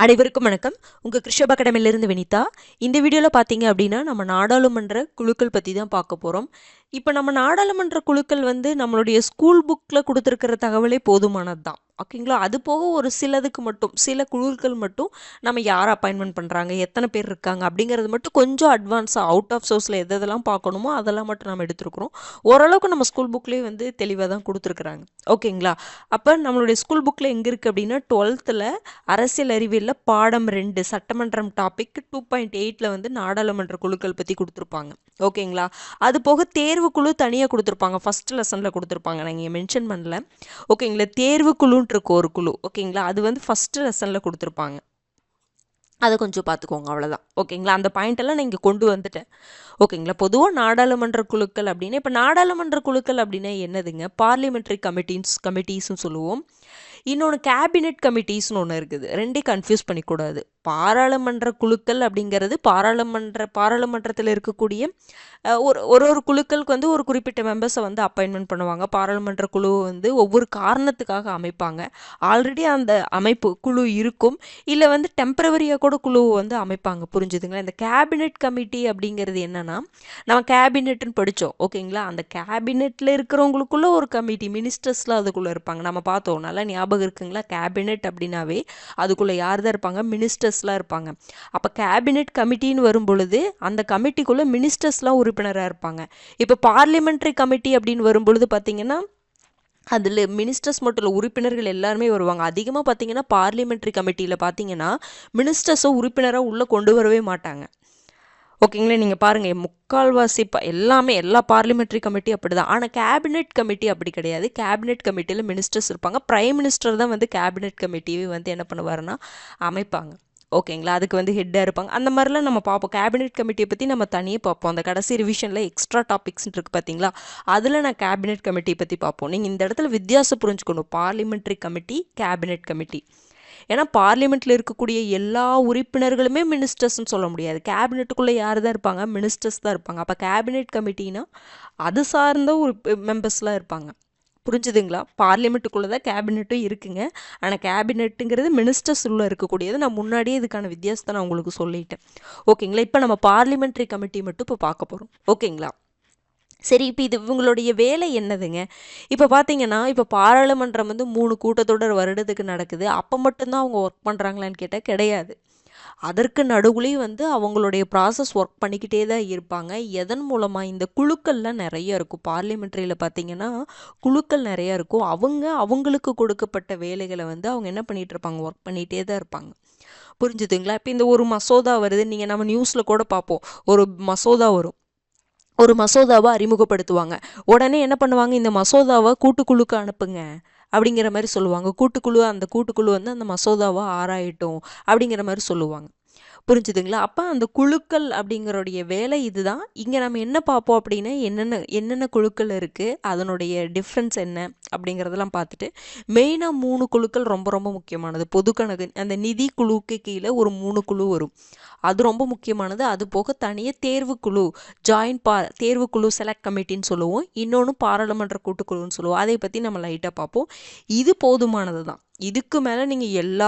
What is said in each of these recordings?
அனைவருக்கும் வணக்கம். உங்கள் கிருஷப் அகாடமியிலிருந்து வினிதா. இந்த வீடியோவில் பார்த்தீங்க அப்படின்னா நம்ம நாடாளுமன்ற குழுக்கள் பற்றி தான் பார்க்க போகிறோம். இப்போ நம்ம நாடாளுமன்ற குழுக்கள் நம்மளுடைய ஸ்கூல் புக்கில் கொடுத்துருக்கிற தகவலே போதுமானது தான், ஓகேங்களா. அது போக ஒரு சிலதுக்கு மட்டும் சில குழுக்கள் மட்டும் நம்ம யார் அப்பாயின்மெண்ட் பண்ணுறாங்க, எத்தனை பேர் இருக்காங்க அப்படிங்கிறது மட்டும் கொஞ்சம் அட்வான்ஸாக அவுட் ஆஃப் சோர்ஸில் எதெல்லாம் பார்க்கணுமோ அதெல்லாம் மட்டும் நம்ம எடுத்துருக்குறோம். ஓரளவுக்கு நம்ம ஸ்கூல் புக்லேயே தெளிவாக தான் கொடுத்துருக்குறாங்க, ஓகேங்களா. அப்போ நம்மளுடைய ஸ்கூல் புக்கில் எங்கே இருக்குது அப்படின்னா 12th அரசியல் அறிவியலில் பாடம் 2 சட்டமன்றம் டாபிக் 2.8 நாடாளுமன்ற குழுக்கள் பற்றி கொடுத்துருப்பாங்க, ஓகேங்களா. அது போக தேர்வு குழு தனியாக கொடுத்துருப்பாங்க, ஃபர்ஸ்ட் லெசனில் கொடுத்துருப்பாங்க, நான் இங்கே மென்ஷன் பண்ணல, ஓகேங்களா. தேர்வு குழுன்ட்டு இருக்கும் ஒரு குழு, ஓகேங்களா. அது ஃபர்ஸ்ட் லெசனில் கொடுத்துருப்பாங்க, அதை கொஞ்சம் பார்த்துக்கோங்க, அவ்வளோதான், ஓகேங்களா. அந்த பாயிண்டெல்லாம் நான் இங்கே கொண்டு வந்துட்டேன், ஓகேங்களா. பொதுவாக நாடாளுமன்ற குழுக்கள் அப்படின்னா இப்போ நாடாளுமன்ற குழுக்கள் அப்படின்னா என்னதுங்க, பார்லிமெண்ட்ரி கமிட்டிஸ்ன்னு சொல்லுவோம். இன்னொன்று கேபினெட் கமிட்டிஸ்னு ஒன்று இருக்குது, ரெண்டையும் கன்ஃபியூஸ் பண்ணிக்கூடாது. பாராளுமன்ற குழுக்கள் அப்படிங்கிறது பாராளுமன்றத்தில் இருக்கக்கூடிய ஒரு குழுக்களுக்கு ஒரு குறிப்பிட்ட மெம்பர்ஸை அப்பாயின்மெண்ட் பண்ணுவாங்க. பாராளுமன்ற குழு ஒவ்வொரு காரணத்துக்காக அமைப்பாங்க. ஆல்ரெடி அந்த அமைப்பு குழு இருக்கும், இல்லை டெம்பரவரியாக கூட குழு அமைப்பாங்க, புரிஞ்சுதுங்களா. இந்த கேபினெட் கமிட்டி அப்படிங்கிறது என்னன்னா, நம்ம கேபினெட்னு படித்தோம், ஓகேங்களா. அந்த கேபினெட்டில் இருக்கிறவங்களுக்குள்ள ஒரு கமிட்டி, மினிஸ்டர்ஸ்லாம் அதுக்குள்ளே இருப்பாங்க, நம்ம பார்த்தோம், நல்லா ஞாபகம் இருக்குங்களா. கேபினெட் அப்படின்னாவே அதுக்குள்ளே யார் தான் இருப்பாங்க, மினிஸ்டர்ஸ்லாம் இருப்பாங்க. அப்போ கேபினெட் கமிட்டின்னு வரும் பொழுது அந்த கமிட்டிக்குள்ளே மினிஸ்டர்ஸ்லாம் உறுப்பினராக இருப்பாங்க. இப்போ பார்லிமெண்ட்ரி கமிட்டி அப்படின்னு வரும் பொழுது பார்த்தீங்கன்னா அதில் மினிஸ்டர்ஸ் மட்டும் இல்லை, உறுப்பினர்கள் எல்லாருமே வருவாங்க. அதிகமாக பார்த்தீங்கன்னா பார்லிமெண்ட்ரி கமிட்டியில் பார்த்தீங்கன்னா மினிஸ்டர்ஸை உறுப்பினராக உள்ளே கொண்டு வரவே மாட்டாங்க, ஓகேங்களா. நீங்கள் பாருங்கள், முக்கால்வாசி எல்லா பார்லிமெண்ட்ரி கமிட்டி அப்படி தான். ஆனால் கேபினெட் கமிட்டி அப்படி கிடையாது. கேபினெட் கமிட்டியில் மினிஸ்டர்ஸ் இருப்பாங்க. பிரைம் மினிஸ்டர் தான் கேபினெட் கமிட்டியை என்ன பண்ணுவாருன்னா அமைப்பாங்க, ஓகேங்களா. அதுக்கு ஹெட்டாக இருப்பாங்க. அந்த மாதிரிலாம் நம்ம பார்ப்போம். கேபினெட் கமிட்டியை பற்றி நம்ம தனியாக பார்ப்போம். அந்த கடைசி ரிவிஷனில் எக்ஸ்ட்ரா டாபிக்ஸ் இருக்குது பார்த்தீங்களா, அதில் நான் கேபினெட் கமிட்டியை பற்றி பார்ப்போம். நீங்கள் இந்த இடத்துல வித்தியாசம் புரிஞ்சுக்கணும், பார்லிமெண்ட்ரி கமிட்டி, கேபினெட் கமிட்டி. ஏன்னா பார்லிமெண்ட்டில் இருக்கக்கூடிய எல்லா உறுப்பினர்களுமே மினிஸ்டர்ஸ்ன்னு சொல்ல முடியாது. கேபினெட்டுக்குள்ளே யார் தான் இருப்பாங்க, மினிஸ்டர்ஸ் தான் இருப்பாங்க. அப்போ கேபினெட் கமிட்டினா அது சார்ந்த ஒரு மெம்பர்ஸ்லாம் இருப்பாங்க, புரிஞ்சுதுங்களா. பார்லிமெண்ட்டுக்குள்ளே தான் கேபினெட்டும் இருக்குங்க, ஆனால் கேபினெட்டுங்கிறது மினிஸ்டர்ஸ் உள்ள இருக்கக்கூடியது. நான் முன்னாடியே இதுக்கான வித்தியாசத்தை நான் உங்களுக்கு சொல்லிட்டேன், ஓகேங்களா. இப்போ நம்ம பார்லிமெண்ட்ரி கமிட்டி மட்டும் இப்போ பார்க்க போகிறோம், ஓகேங்களா. சரி, இப்போ இவங்களுடைய வேலை என்னதுங்க. இப்போ பார்த்தீங்கன்னா இப்போ பாராளுமன்றம் 3 கூட்டத்தொடர் வருடத்துக்கு நடக்குது. அப்போ மட்டும்தான் அவங்க ஒர்க் பண்ணுறாங்களான்னு கேட்டால் கிடையாது. அதற்கு நடுவுலையும் அவங்களுடைய ப்ராசஸ் ஒர்க் பண்ணிக்கிட்டே தான் இருப்பாங்க. எதன் மூலமாக, இந்த குழுக்கள்லாம் நிறைய இருக்கும். பார்லிமெண்ட்ரியில் பார்த்தீங்கன்னா குழுக்கள் நிறையா இருக்கும். அவங்களுக்கு கொடுக்கப்பட்ட வேலைகளை அவங்க என்ன பண்ணிகிட்டு இருப்பாங்க, ஒர்க் பண்ணிகிட்டே தான் இருப்பாங்க, புரிஞ்சுதுங்களா. இப்போ இந்த ஒரு மசோதா வருது, நீங்கள் நம்ம நியூஸில் கூட பார்ப்போம், ஒரு மசோதா வரும், ஒரு மசோதாவை அறிமுகப்படுத்துவாங்க. உடனே என்ன பண்ணுவாங்க, இந்த மசோதாவை கூட்டுக்குழுக்கு அனுப்புங்க அப்படிங்கிற மாதிரி சொல்லுவாங்க. அந்த கூட்டுக்குழு அந்த மசோதாவை ஆராயட்டும் அப்படிங்கிற மாதிரி சொல்லுவாங்க, புரிஞ்சுதுங்களா. அப்போ அந்த குழுக்கள் அப்படிங்கிறோடைய வேலை இதுதான். இங்கே நம்ம என்ன பார்ப்போம் அப்படின்னா, என்னென்ன குழுக்கள் இருக்குது, அதனுடைய டிஃப்ரென்ஸ் என்ன அப்படிங்கிறதெல்லாம் பார்த்துட்டு, மெயினாக 3 குழுக்கள் ரொம்ப ரொம்ப முக்கியமானது. பொதுக்கணக்கு அந்த நிதி குழுவுக்கு கீழே ஒரு 3 குழு வரும், அது ரொம்ப முக்கியமானது. அது போக தனியாக தேர்வுக்குழு, தேர்வுக்குழு செலக்ட் கமிட்டின்னு சொல்லுவோம். இன்னொன்று பாராளுமன்ற கூட்டுக்குழுன்னு சொல்லுவோம். அதை பற்றி நம்ம லைட்டாக பார்ப்போம். இது போதுமானது தான். இதுக்கு மேலே நீங்கள் எல்லா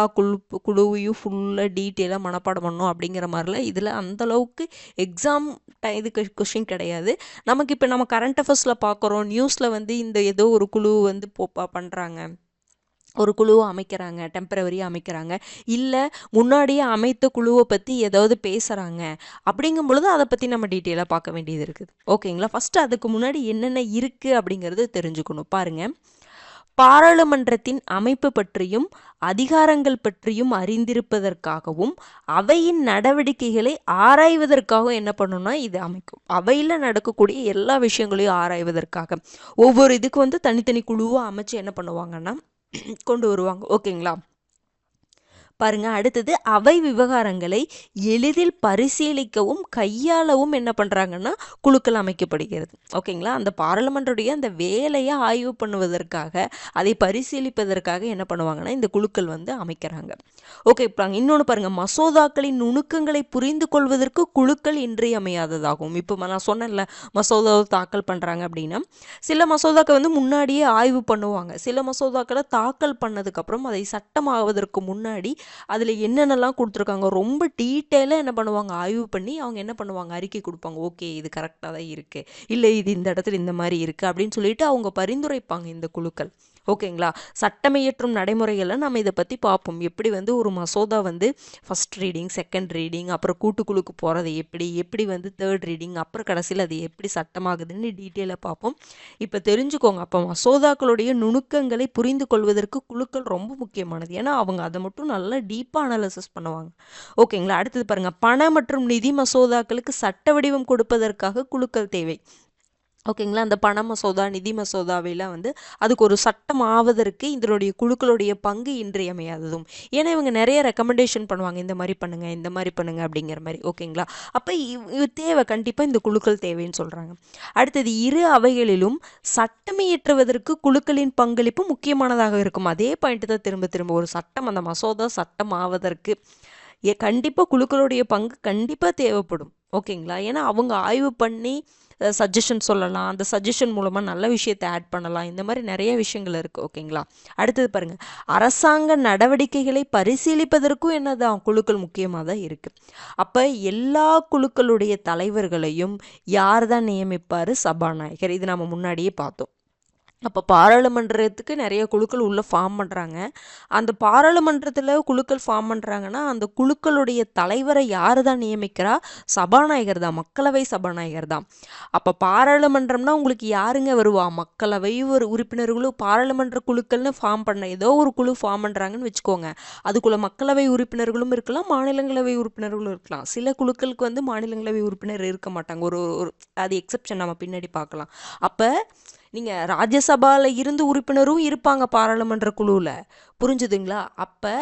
குழுவையும் ஃபுல்லாக டீட்டெயிலாக மனப்பாடம் பண்ணணும் அப்படிங்கிற மாதிரிலாம் இதில் அந்தளவுக்கு எக்ஸாம் இதுக்கு கொஷின் கிடையாது. நமக்கு இப்போ நம்ம கரண்ட் அஃபேர்ஸில் பார்க்குறோம், நியூஸில் இந்த ஏதோ ஒரு குழு பண்ணுறாங்க, ஒரு குழுவை அமைக்கிறாங்க, டெம்பரவரியாக அமைக்கிறாங்க, இல்லை முன்னாடியே அமைத்த குழுவை பற்றி ஏதாவது பேசுகிறாங்க அப்படிங்கும் பொழுது அதை பற்றி நம்ம டீட்டெயிலாக பார்க்க வேண்டியது இருக்குது, ஓகேங்களா. ஃபஸ்ட்டு அதுக்கு முன்னாடி என்னென்ன இருக்குது அப்படிங்கிறது தெரிஞ்சுக்கணும். பாருங்கள், பாராளுமன்றத்தின் அமைப்பு பற்றியும் அதிகாரங்கள் பற்றியும் அறிந்திருப்பதற்காகவும் அவையின் நடவடிக்கைகளை ஆராய்வதற்காகவும் என்ன பண்ணணும்னா இது அமைக்கும். அவையில் நடக்கக்கூடிய எல்லா விஷயங்களையும் ஆராய்வதற்காக ஒவ்வொரு இதுக்கு தனித்தனி குழுவாக அமைச்சு என்ன பண்ணுவாங்கன்னா கொண்டு வருவாங்க, ஓகேங்களா. பாருங்க, அடுத்தது அவை விவகாரங்களை எளிதில் பரிசீலிக்கவும் கையாளவும் என்ன பண்ணுறாங்கன்னா குழுக்கள் அமைக்கப்படுகிறது, ஓகேங்களா. அந்த பாராளுமன்றடைய அந்த வேலையை ஆய்வு பண்ணுவதற்காக, அதை பரிசீலிப்பதற்காக என்ன பண்ணுவாங்கன்னா இந்த குழுக்கள் அமைக்கிறாங்க, ஓகே. இன்னொன்று பாருங்கள், மசோதாக்களின் நுணுக்கங்களை புரிந்து கொள்வதற்கு குழுக்கள் இன்றியமையாததாகும். இப்போ நான் சொன்னேன்ல, மசோதாவை தாக்கல் பண்ணுறாங்க அப்படின்னா சில மசோதாக்கள் முன்னாடியே ஆய்வு பண்ணுவாங்க. சில மசோதாக்களை தாக்கல் பண்ணதுக்கப்புறம் அதை சட்டமாவதற்கு முன்னாடி அதில் என்னென்னலாம் கொடுத்துருக்காங்க ரொம்ப டீட்டெயிலாக என்ன பண்ணுவாங்க, ஆய்வு பண்ணி அவங்க என்ன பண்ணுவாங்க, அறிக்கை கொடுப்பாங்க. ஓகே இது கரெக்டாக தான் இருக்குது, இல்லை இது இந்த இடத்துல இந்த மாதிரி இருக்குது அப்படின்னு சொல்லிட்டு அவங்க பரிந்துரைப்பாங்க இந்த குழுக்கள். ஓகேங்களா. சட்டமியற்றும் நடைமுறைகளை நம்ம இதை பற்றி பார்ப்போம். எப்படி வந்து ஒரு மசோதா வந்து ஃபஸ்ட் ரீடிங், செகண்ட் ரீடிங், அப்புறம் கூட்டுக்குழுக்கு போகிறது எப்படி எப்படி வந்து தேர்ட் ரீடிங், அப்புறம் கடைசியில் அது எப்படி சட்டமாகுதுன்னு டீட்டெயிலாக பார்ப்போம். இப்போ தெரிஞ்சுக்கோங்க, அப்போ மசோதாக்களுடைய நுணுக்கங்களை புரிந்து கொள்வதற்கு குழுக்கள் ரொம்ப முக்கியமானது. ஏன்னா அவங்க அதை மட்டும் நல்லா டீப்பாக அனாலிசிஸ் பண்ணுவாங்க. ஓகேங்களா. அடுத்தது பாருங்கள், பண மற்றும் நிதி மசோதாக்களுக்கு சட்ட வடிவம் கொடுப்பதற்காக குழுக்கள் தேவை. ஓகேங்களா. அந்த பண மசோதா, நிதி மசோதாவையெல்லாம் வந்து அதுக்கு ஒரு சட்டம் ஆவதற்கு இதனுடைய குழுக்களுடைய பங்கு இன்றியமையாததும். ஏன்னா இவங்க நிறைய ரெக்கமெண்டேஷன் பண்ணுவாங்க, இந்த மாதிரி பண்ணுங்க, இந்த மாதிரி பண்ணுங்க அப்படிங்கிற மாதிரி. ஓகேங்களா. அப்போ இது தேவை, கண்டிப்பாக இந்த குழுக்கள் தேவைன்னு சொல்கிறாங்க. அடுத்தது, இரு அவைகளிலும் சட்டமியற்றுவதற்கு குழுக்களின் பங்களிப்பு முக்கியமானதாக இருக்கும். அதே பாயிண்ட் தான் திரும்ப திரும்ப, ஒரு சட்டம், அந்த மசோதா சட்டம் ஆவதற்கு கண்டிப்பாக குழுக்களுடைய பங்கு கண்டிப்பாக தேவைப்படும். ஓகேங்களா. ஏன்னா அவங்க ஆய்வு பண்ணி சஜஷன் சொல்லலாம், அந்த சஜஷன் மூலமாக நல்ல விஷயத்தை ஆட் பண்ணலாம், இந்த மாதிரி நிறைய விஷயங்கள் இருக்குது. ஓகேங்களா. அடுத்தது பாருங்கள், அரசாங்க நடவடிக்கைகளை பரிசீலிப்பதற்கும் என்னதான் குழுக்கள் முக்கியமாக தான் இருக்குது. அப்போ எல்லா குழுக்களுடைய தலைவர்களையும் யார் தான் நியமிப்பார், சபாநாயகர். இது நம்ம முன்னாடியே பார்த்தோம். அப்போ பாராளுமன்றத்துக்கு நிறைய குழுக்கள் உள்ளே ஃபார்ம் பண்ணுறாங்க. அந்த பாராளுமன்றத்தில் குழுக்கள் ஃபார்ம் பண்ணுறாங்கன்னா அந்த குழுக்களுடைய தலைவரை யார் தான் நியமிக்கிறா, சபாநாயகர் தான், மக்களவை சபாநாயகர் தான். அப்போ பாராளுமன்றம்னா உங்களுக்கு யாருங்க வருவா, மக்களவை ஒரு உறுப்பினர்களும் பாராளுமன்ற குழுக்கள்னு ஃபார்ம் பண்ண ஏதோ ஒரு குழு ஃபார்ம் பண்ணுறாங்கன்னு வச்சுக்கோங்க. அதுக்குள்ளே மக்களவை உறுப்பினர்களும் இருக்கலாம், மாநிலங்களவை உறுப்பினர்களும் இருக்கலாம். சில குழுக்களுக்கு வந்து மாநிலங்களவை உறுப்பினர் இருக்க மாட்டாங்க, ஒரு அது எக்ஸெப்ஷன், நம்ம பின்னாடி பார்க்கலாம். அப்போ நீங்கள் ராஜ்யசபாவில் இருந்து உறுப்பினரும் இருப்பாங்க பாராளுமன்ற குழுவில். புரிஞ்சுதுங்களா. அப்போ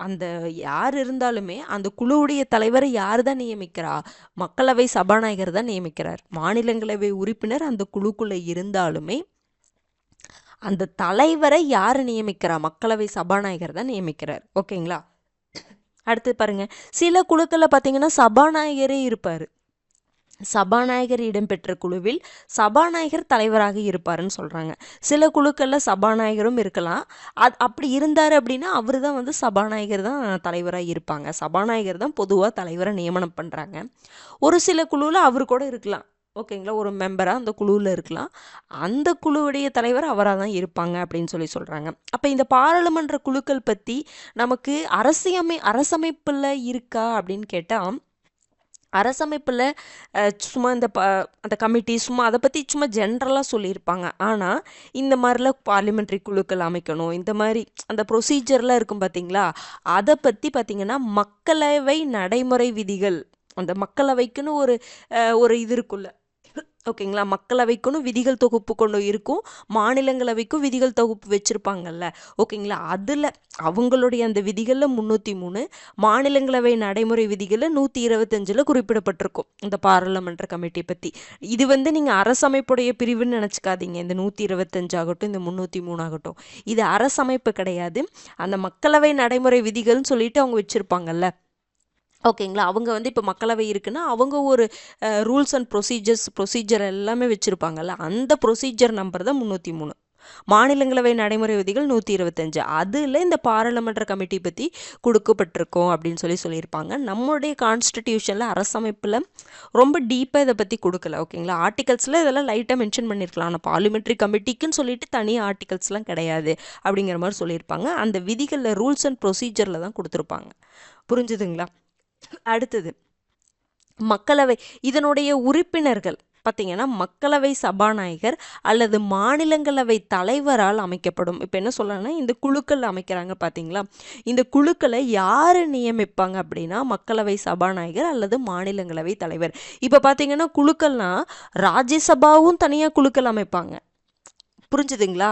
அந்த யார் இருந்தாலுமே அந்த குழுவுடைய தலைவரை யார் தான் நியமிக்கிறா, மக்களவை சபாநாயகர் தான் நியமிக்கிறார். மாநிலங்களவை உறுப்பினர் அந்த குழுக்குள்ளே இருந்தாலுமே அந்த தலைவரை யார் நியமிக்கிறா, மக்களவை சபாநாயகர் தான் நியமிக்கிறார். ஓகேங்களா. அடுத்து பாருங்கள், சில குழுக்களில் பார்த்தீங்கன்னா சபாநாயகரே இருப்பார். சபாநாயகர் இடம்பெற்ற குழுவில் சபாநாயகர் தலைவராக இருப்பாருன்னு சொல்கிறாங்க. சில குழுக்களில் சபாநாயகரும் இருக்கலாம். அப்படி இருந்தார் அப்படின்னா அவர் தான் வந்து சபாநாயகர் தான் தலைவராக இருப்பாங்க. சபாநாயகர் தான் பொதுவாக தலைவரை நியமனம் பண்ணுறாங்க. ஒரு சில குழுவில் அவர் கூட இருக்கலாம். ஓகேங்களா. ஒரு மெம்பராக அந்த குழுவில் இருக்கலாம். அந்த குழுவுடைய தலைவர் அவராக தான் இருப்பாங்க அப்படின்னு சொல்கிறாங்க. அப்போ இந்த பாராளுமன்ற குழுக்கள் பற்றி நமக்கு அரசமைப்பில் இருக்கா அப்படின்னு கேட்டால், அரசமைப்பில் சும்மா அந்த கமிட்டி சும்மா அதை பற்றி சும்மா ஜென்ரலாக சொல்லியிருப்பாங்க. ஆனால் இந்த மாதிரிலாம் பார்லிமெண்ட்ரி குழுக்கள் அமைக்கணும், இந்த மாதிரி அந்த ப்ரொசீஜர்லாம் இருக்கும் பார்த்தீங்களா, அதை பற்றி பார்த்திங்கன்னா மக்களவை நடைமுறை விதிகள், அந்த மக்களவைக்குன்னு ஒரு இது இருக்குல்ல. ஓகேங்களா. மக்களவைக்குன்னு விதிகள் தொகுப்பு கொண்டு இருக்கும், மாநிலங்களவைக்கும் விதிகள் தொகுப்பு வச்சுருப்பாங்கல்ல. ஓகேங்களா. அதில் அவங்களுடைய அந்த விதிகளில் 303, மாநிலங்களவை நடைமுறை விதிகளில் 125 குறிப்பிடப்பட்டிருக்கும் இந்த பாராளுமன்ற கமிட்டி பற்றி. இது வந்து நீங்கள் அரசமைப்புடைய பிரிவுன்னு நினச்சிக்காதீங்க. இந்த 125 ஆகட்டும், இந்த 303 ஆகட்டும், இது அரசமைப்பு கிடையாது. அந்த மக்களவை நடைமுறை விதிகள்னு சொல்லிட்டு அவங்க வச்சுருப்பாங்கல்ல. ஓகேங்களா. அவங்க வந்து இப்போ மக்களவை இருக்குன்னா அவங்க ஒரு ரூல்ஸ் அண்ட் ப்ரொசீஜர் எல்லாமே வச்சுருப்பாங்கல்ல. அந்த ப்ரொசீஜர் நம்பர் தான் 303. மாநிலங்களவை நடைமுறை விதிகள் 125. அதில் இந்த பாராளுமன்ற கமிட்டி பற்றி கொடுக்கப்பட்டிருக்கோம் அப்படின்னு சொல்லியிருப்பாங்க. நம்மளுடைய கான்ஸ்டிடியூஷனில், அரசமைப்பில் ரொம்ப டீப்பாக இதை பற்றி கொடுக்கல. ஓகேங்களா. ஆர்டிகல்ஸில் இதெல்லாம் லைட்டாக மென்ஷன் பண்ணியிருக்கலாம். ஆனால் பார்லிமெண்ட்ரி கமிட்டிக்குன்னு சொல்லிட்டு தனி ஆர்டிகல்ஸ்லாம் கிடையாது அப்படிங்கிற மாதிரி சொல்லியிருப்பாங்க. அந்த விதிகளில் ரூல்ஸ் அண்ட் ப்ரொசீஜரில் தான் கொடுத்துருப்பாங்க. புரிஞ்சுதுங்களா. அடுத்தது, மக்களவை இதனுடைய உறுப்பினர்கள் பார்த்தீங்கன்னா மக்களவை சபாநாயகர் அல்லது மாநிலங்களவை தலைவரால் அமைக்கப்படும். இப்போ என்ன சொல்லணும்னா, இந்த குழுக்கள் அமைக்கிறாங்க பார்த்தீங்களா, இந்த குழுக்களை யார் நியமிப்பாங்க அப்படின்னா மக்களவை சபாநாயகர் அல்லது மாநிலங்களவை தலைவர். இப்போ பார்த்தீங்கன்னா குழுக்கள்னால் ராஜ்யசபாவும் தனியாக குழுக்கள் அமைப்பாங்க. புரிஞ்சுதுங்களா.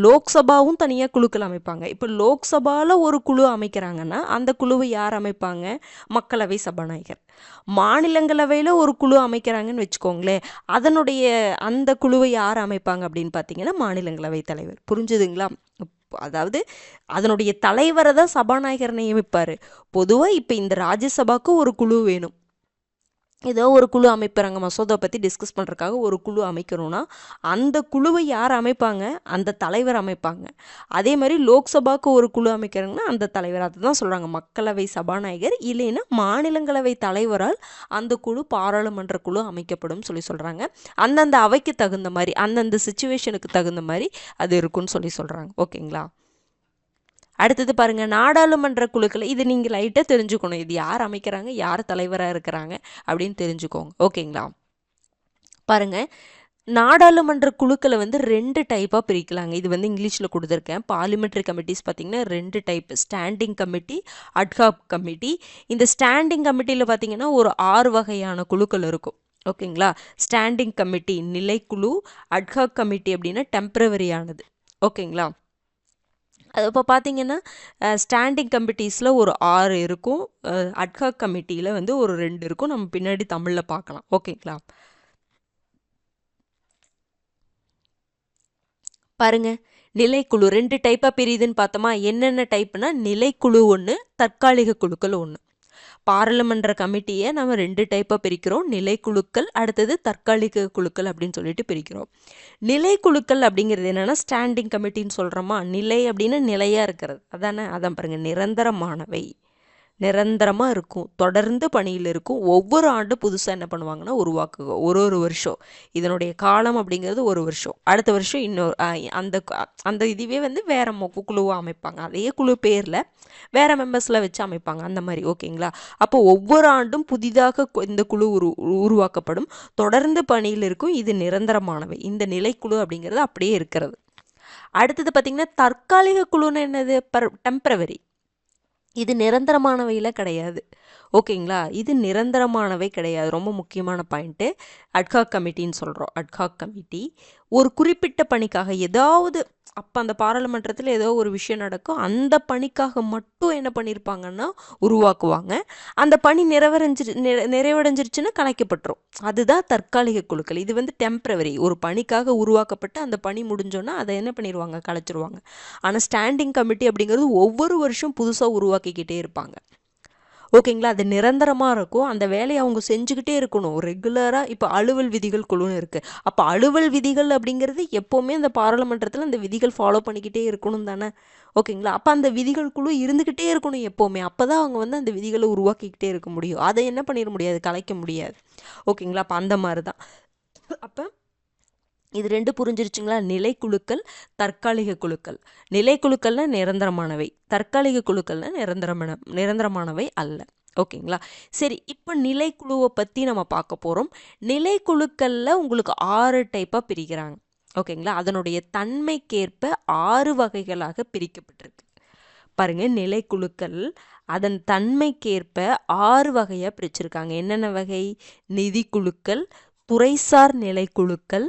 லோக்சபாவும் தனியாக குழுக்கள் அமைப்பாங்க. இப்போ லோக்சபாவில் ஒரு குழு அமைக்கிறாங்கன்னா அந்த குழுவை யார் அமைப்பாங்க, மக்களவை சபாநாயகர். மாநிலங்களவையில் ஒரு குழு அமைக்கிறாங்கன்னு வச்சுக்கோங்களேன், அதனுடைய அந்த குழுவை யார் அமைப்பாங்க அப்படின்னு பார்த்தீங்கன்னா மாநிலங்களவை தலைவர். புரிஞ்சுதுங்களா. அதாவது அதனுடைய தலைவரை தான் சபாநாயகர் நியமிப்பார். பொதுவாக இப்போ இந்த ராஜ்யசபாவுக்கு ஒரு குழு வேணும். ஏதோ ஒரு குழு அமைப்புறாங்க, மசோதா பற்றி டிஸ்கஸ் பண்ணுறதுக்காக ஒரு குழு அமைக்கிறோன்னா அந்த குழுவை யார் அமைப்பாங்க? அந்த தலைவர் அமைப்பாங்க. அதே மாதிரி லோக்சபாவுக்கு ஒரு குழு அமைக்கிறாங்கன்னா அந்த தலைவர், அதுதான் சொல்கிறாங்க மக்களவை சபாநாயகர் இல்லைன்னா மாநிலங்களவை தலைவரால் அந்த குழு பாராளுமன்ற குழு அமைக்கப்படும் சொல்கிறாங்க. அந்தந்த அவைக்கு தகுந்த மாதிரி, அந்தந்த சுச்சுவேஷனுக்கு தகுந்த மாதிரி அது இருக்குன்னு சொல்கிறாங்க. ஓகேங்களா? அடுத்தது பாருங்க, நாடாளுமன்ற குழுக்கள். இது நீங்கள் லைட்டாக தெரிஞ்சுக்கணும், இது யார் அமைக்கிறாங்க, யார் தலைவராக இருக்கிறாங்க அப்படின்னு தெரிஞ்சுக்கோங்க. ஓகேங்களா? பாருங்க, நாடாளுமன்ற குழுக்களை வந்து 2 டைப்பாக பிரிக்கலாங்க. இது வந்து இங்கிலீஷில் கொடுத்துருக்கேன். பார்லிமெண்ட்ரி கமிட்டிஸ் பார்த்தீங்கன்னா 2 type, standing committee, ad hoc committee. இந்த ஸ்டாண்டிங் கமிட்டியில் பார்த்தீங்கன்னா ஒரு 6 வகையான குழுக்கள் இருக்கும். ஓகேங்களா? ஸ்டாண்டிங் கமிட்டி நிலைக்குழு, அட்ஹாக் கமிட்டி அப்படின்னா டெம்பரவரியானது. ஓகேங்களா? அது இப்போ பார்த்தீங்கன்னா ஸ்டாண்டிங் கமிட்டிஸில் ஒரு 6 இருக்கும், அட்ஹாக் கமிட்டியில் வந்து ஒரு 2 இருக்கும். நம்ம பின்னாடி தமிழில் பார்க்கலாம். ஓகேங்களா? பாருங்க, நிலைக்குழு 2 டைப்பாக பிரியுதுன்னு பார்த்தோமா? என்னென்ன டைப்னா நிலைக்குழு ஒன்று, தற்காலிக குழுக்கள் ஒன்று. பாராளுமன்ற கமிட்டியை நம்ம 2 டைப்பாக பிரிக்கிறோம், நிலைக்குழுக்கள், அடுத்தது தற்காலிக குழுக்கள் அப்படின்னு சொல்லிட்டு பிரிக்கிறோம். நிலைக்குழுக்கள் அப்படிங்கிறது என்னென்னா ஸ்டாண்டிங் கமிட்டின்னு சொல்கிறோமா? நிலை அப்படின்னா நிலையாக இருக்கிறது, அதானே? அதான் பாருங்கள், நிரந்தரமானவை, நிரந்தரமாக இருக்கும், தொடர்ந்து பணியில் இருக்கும். ஒவ்வொரு ஆண்டும் புதுசாக என்ன பண்ணுவாங்கன்னா உருவாக்குங்க, ஒரு வருஷம். இதனுடைய காலம் அப்படிங்கிறது ஒரு வருஷம். அடுத்த வருஷம் இன்னொரு அந்த அந்த இதுவே வந்து வேற குழுவாக அமைப்பாங்க. அதே குழு பேரில் வேற மெம்பர்ஸில் வச்சு அமைப்பாங்க, அந்த மாதிரி. ஓகேங்களா? அப்போ ஒவ்வொரு ஆண்டும் புதிதாக இந்த குழு உருவாக்கப்படும், தொடர்ந்து பணியில் இருக்கும். இது நிரந்தரமானவை. இந்த நிலைக்குழு அப்படிங்கிறது அப்படியே இருக்கிறது. அடுத்தது பார்த்திங்கன்னா தற்காலிக குழுன்னு என்னது? டெம்பரவரி. இது நிரந்தரமானவையில் கிடையாது. ஓகேங்களா? இது நிரந்தரமானவை கிடையாது. ரொம்ப முக்கியமான பாயிண்ட்டு. அட்ஹாக் கமிட்டின்னு சொல்கிறோம். அட்ஹாக் கமிட்டி ஒரு குறிப்பிட்ட பணிக்காக, ஏதாவது அப்போ அந்த பாராளுமன்றத்தில் ஏதோ ஒரு விஷயம் நடக்கும், அந்த பணிக்காக மட்டும் என்ன பண்ணியிருப்பாங்கன்னா உருவாக்குவாங்க. அந்த பணி நிறைவடைஞ்சிருச்சுன்னா கலைக்கப்பட்டுரும். அதுதான் தற்காலிக குழுக்கள். இது வந்து டெம்பரவரி, ஒரு பணிக்காக உருவாக்கப்பட்டு அந்த பணி முடிஞ்சோன்னா அதை என்ன பண்ணிடுவாங்க? கலைச்சிருவாங்க. ஆனால் ஸ்டாண்டிங் கமிட்டி அப்படிங்கிறது ஒவ்வொரு வருஷம் புதுசாக உருவாக்கிக்கிட்டே இருப்பாங்க. ஓகேங்களா? அது நிரந்தரமாக இருக்கும், அந்த வேலையை அவங்க செஞ்சுக்கிட்டே இருக்கணும் ரெகுலராக. இப்போ அலுவல் விதிகள் குழுன்னு இருக்குது. அப்போ அலுவல் விதிகள் அப்படிங்கிறது எப்போவுமே அந்த பாராளுமன்றத்தில் அந்த விதிகள் ஃபாலோ பண்ணிக்கிட்டே இருக்கணும் தானே? ஓகேங்களா? அப்போ அந்த விதிகள் குழு இருந்துக்கிட்டே இருக்கணும் எப்போவுமே. அப்போ தான் அவங்க வந்து அந்த விதிகளை உருவாக்கிக்கிட்டே இருக்க முடியும். அதை என்ன பண்ணிட முடியாது? கலைக்க முடியாது. ஓகேங்களா? அப்போ அந்த மாதிரி தான். அப்போ இது 2 புரிஞ்சிருச்சுங்களா? நிலைக்குழுக்கள், தற்காலிக குழுக்கள். நிலைக்குழுக்கள்னா நிரந்தரமானவை, தற்காலிக குழுக்கள்னா நிரந்தரமானவை அல்ல. ஓகேங்களா? சரி, இப்போ நிலைக்குழுவை பற்றி நம்ம பார்க்க போகிறோம். நிலைக்குழுக்களில் உங்களுக்கு 6 டைப்பாக பிரிக்கிறாங்க. ஓகேங்களா? அதனுடைய தன்மைக்கேற்ப 6 வகைகளாக பிரிக்கப்பட்டிருக்கு. பாருங்க, நிலைக்குழுக்கள் அதன் தன்மைக்கேற்ப 6 வகையாக பிரிச்சிருக்காங்க. என்னென்ன வகை? நிதிக்குழுக்கள், துறைசார் நிலைக்குழுக்கள்.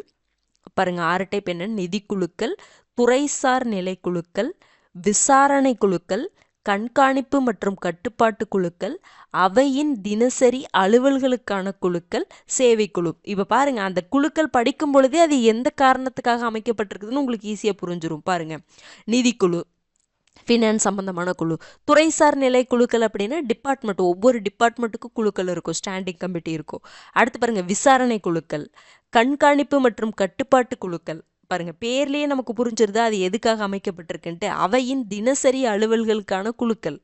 பாருங்க, 6 டைப் என்ன? நிதிக்குழுக்கள், துறைசார் நிலைக்குழுக்கள், விசாரணை குழுக்கள், கண்காணிப்பு மற்றும் கட்டுப்பாட்டு குழுக்கள், அவையின் தினசரி அலுவல்களுக்கான குழுக்கள், சேவைக்குழு. இப்போ பாருங்க, அந்த குழுக்கள் படிக்கும் பொழுதே அது எந்த காரணத்துக்காக அமைக்கப்பட்டிருக்குதுன்னு உங்களுக்கு ஈஸியாக புரிஞ்சிடும். பாருங்க, நிதிக்குழு ஃபினான்ஸ் சம்மந்தமான குழு. துறைசார் நிலை குழுக்கள் அப்படின்னா டிபார்ட்மெண்ட், ஒவ்வொரு டிபார்ட்மெண்ட்டுக்கும் குழுக்கள் இருக்கும், ஸ்டாண்டிங் கமிட்டி இருக்கும். அடுத்து பாருங்க, விசாரணை குழுக்கள், கண்காணிப்பு மற்றும் கட்டுப்பாட்டு குழுக்கள். பாருங்க, பேர்லேயே நமக்கு புரிஞ்சிருதா அது எதுக்காக அமைக்கப்பட்டிருக்குன்ட்டு? அவையின் தினசரி அலுவல்களுக்கான குழுக்கள்.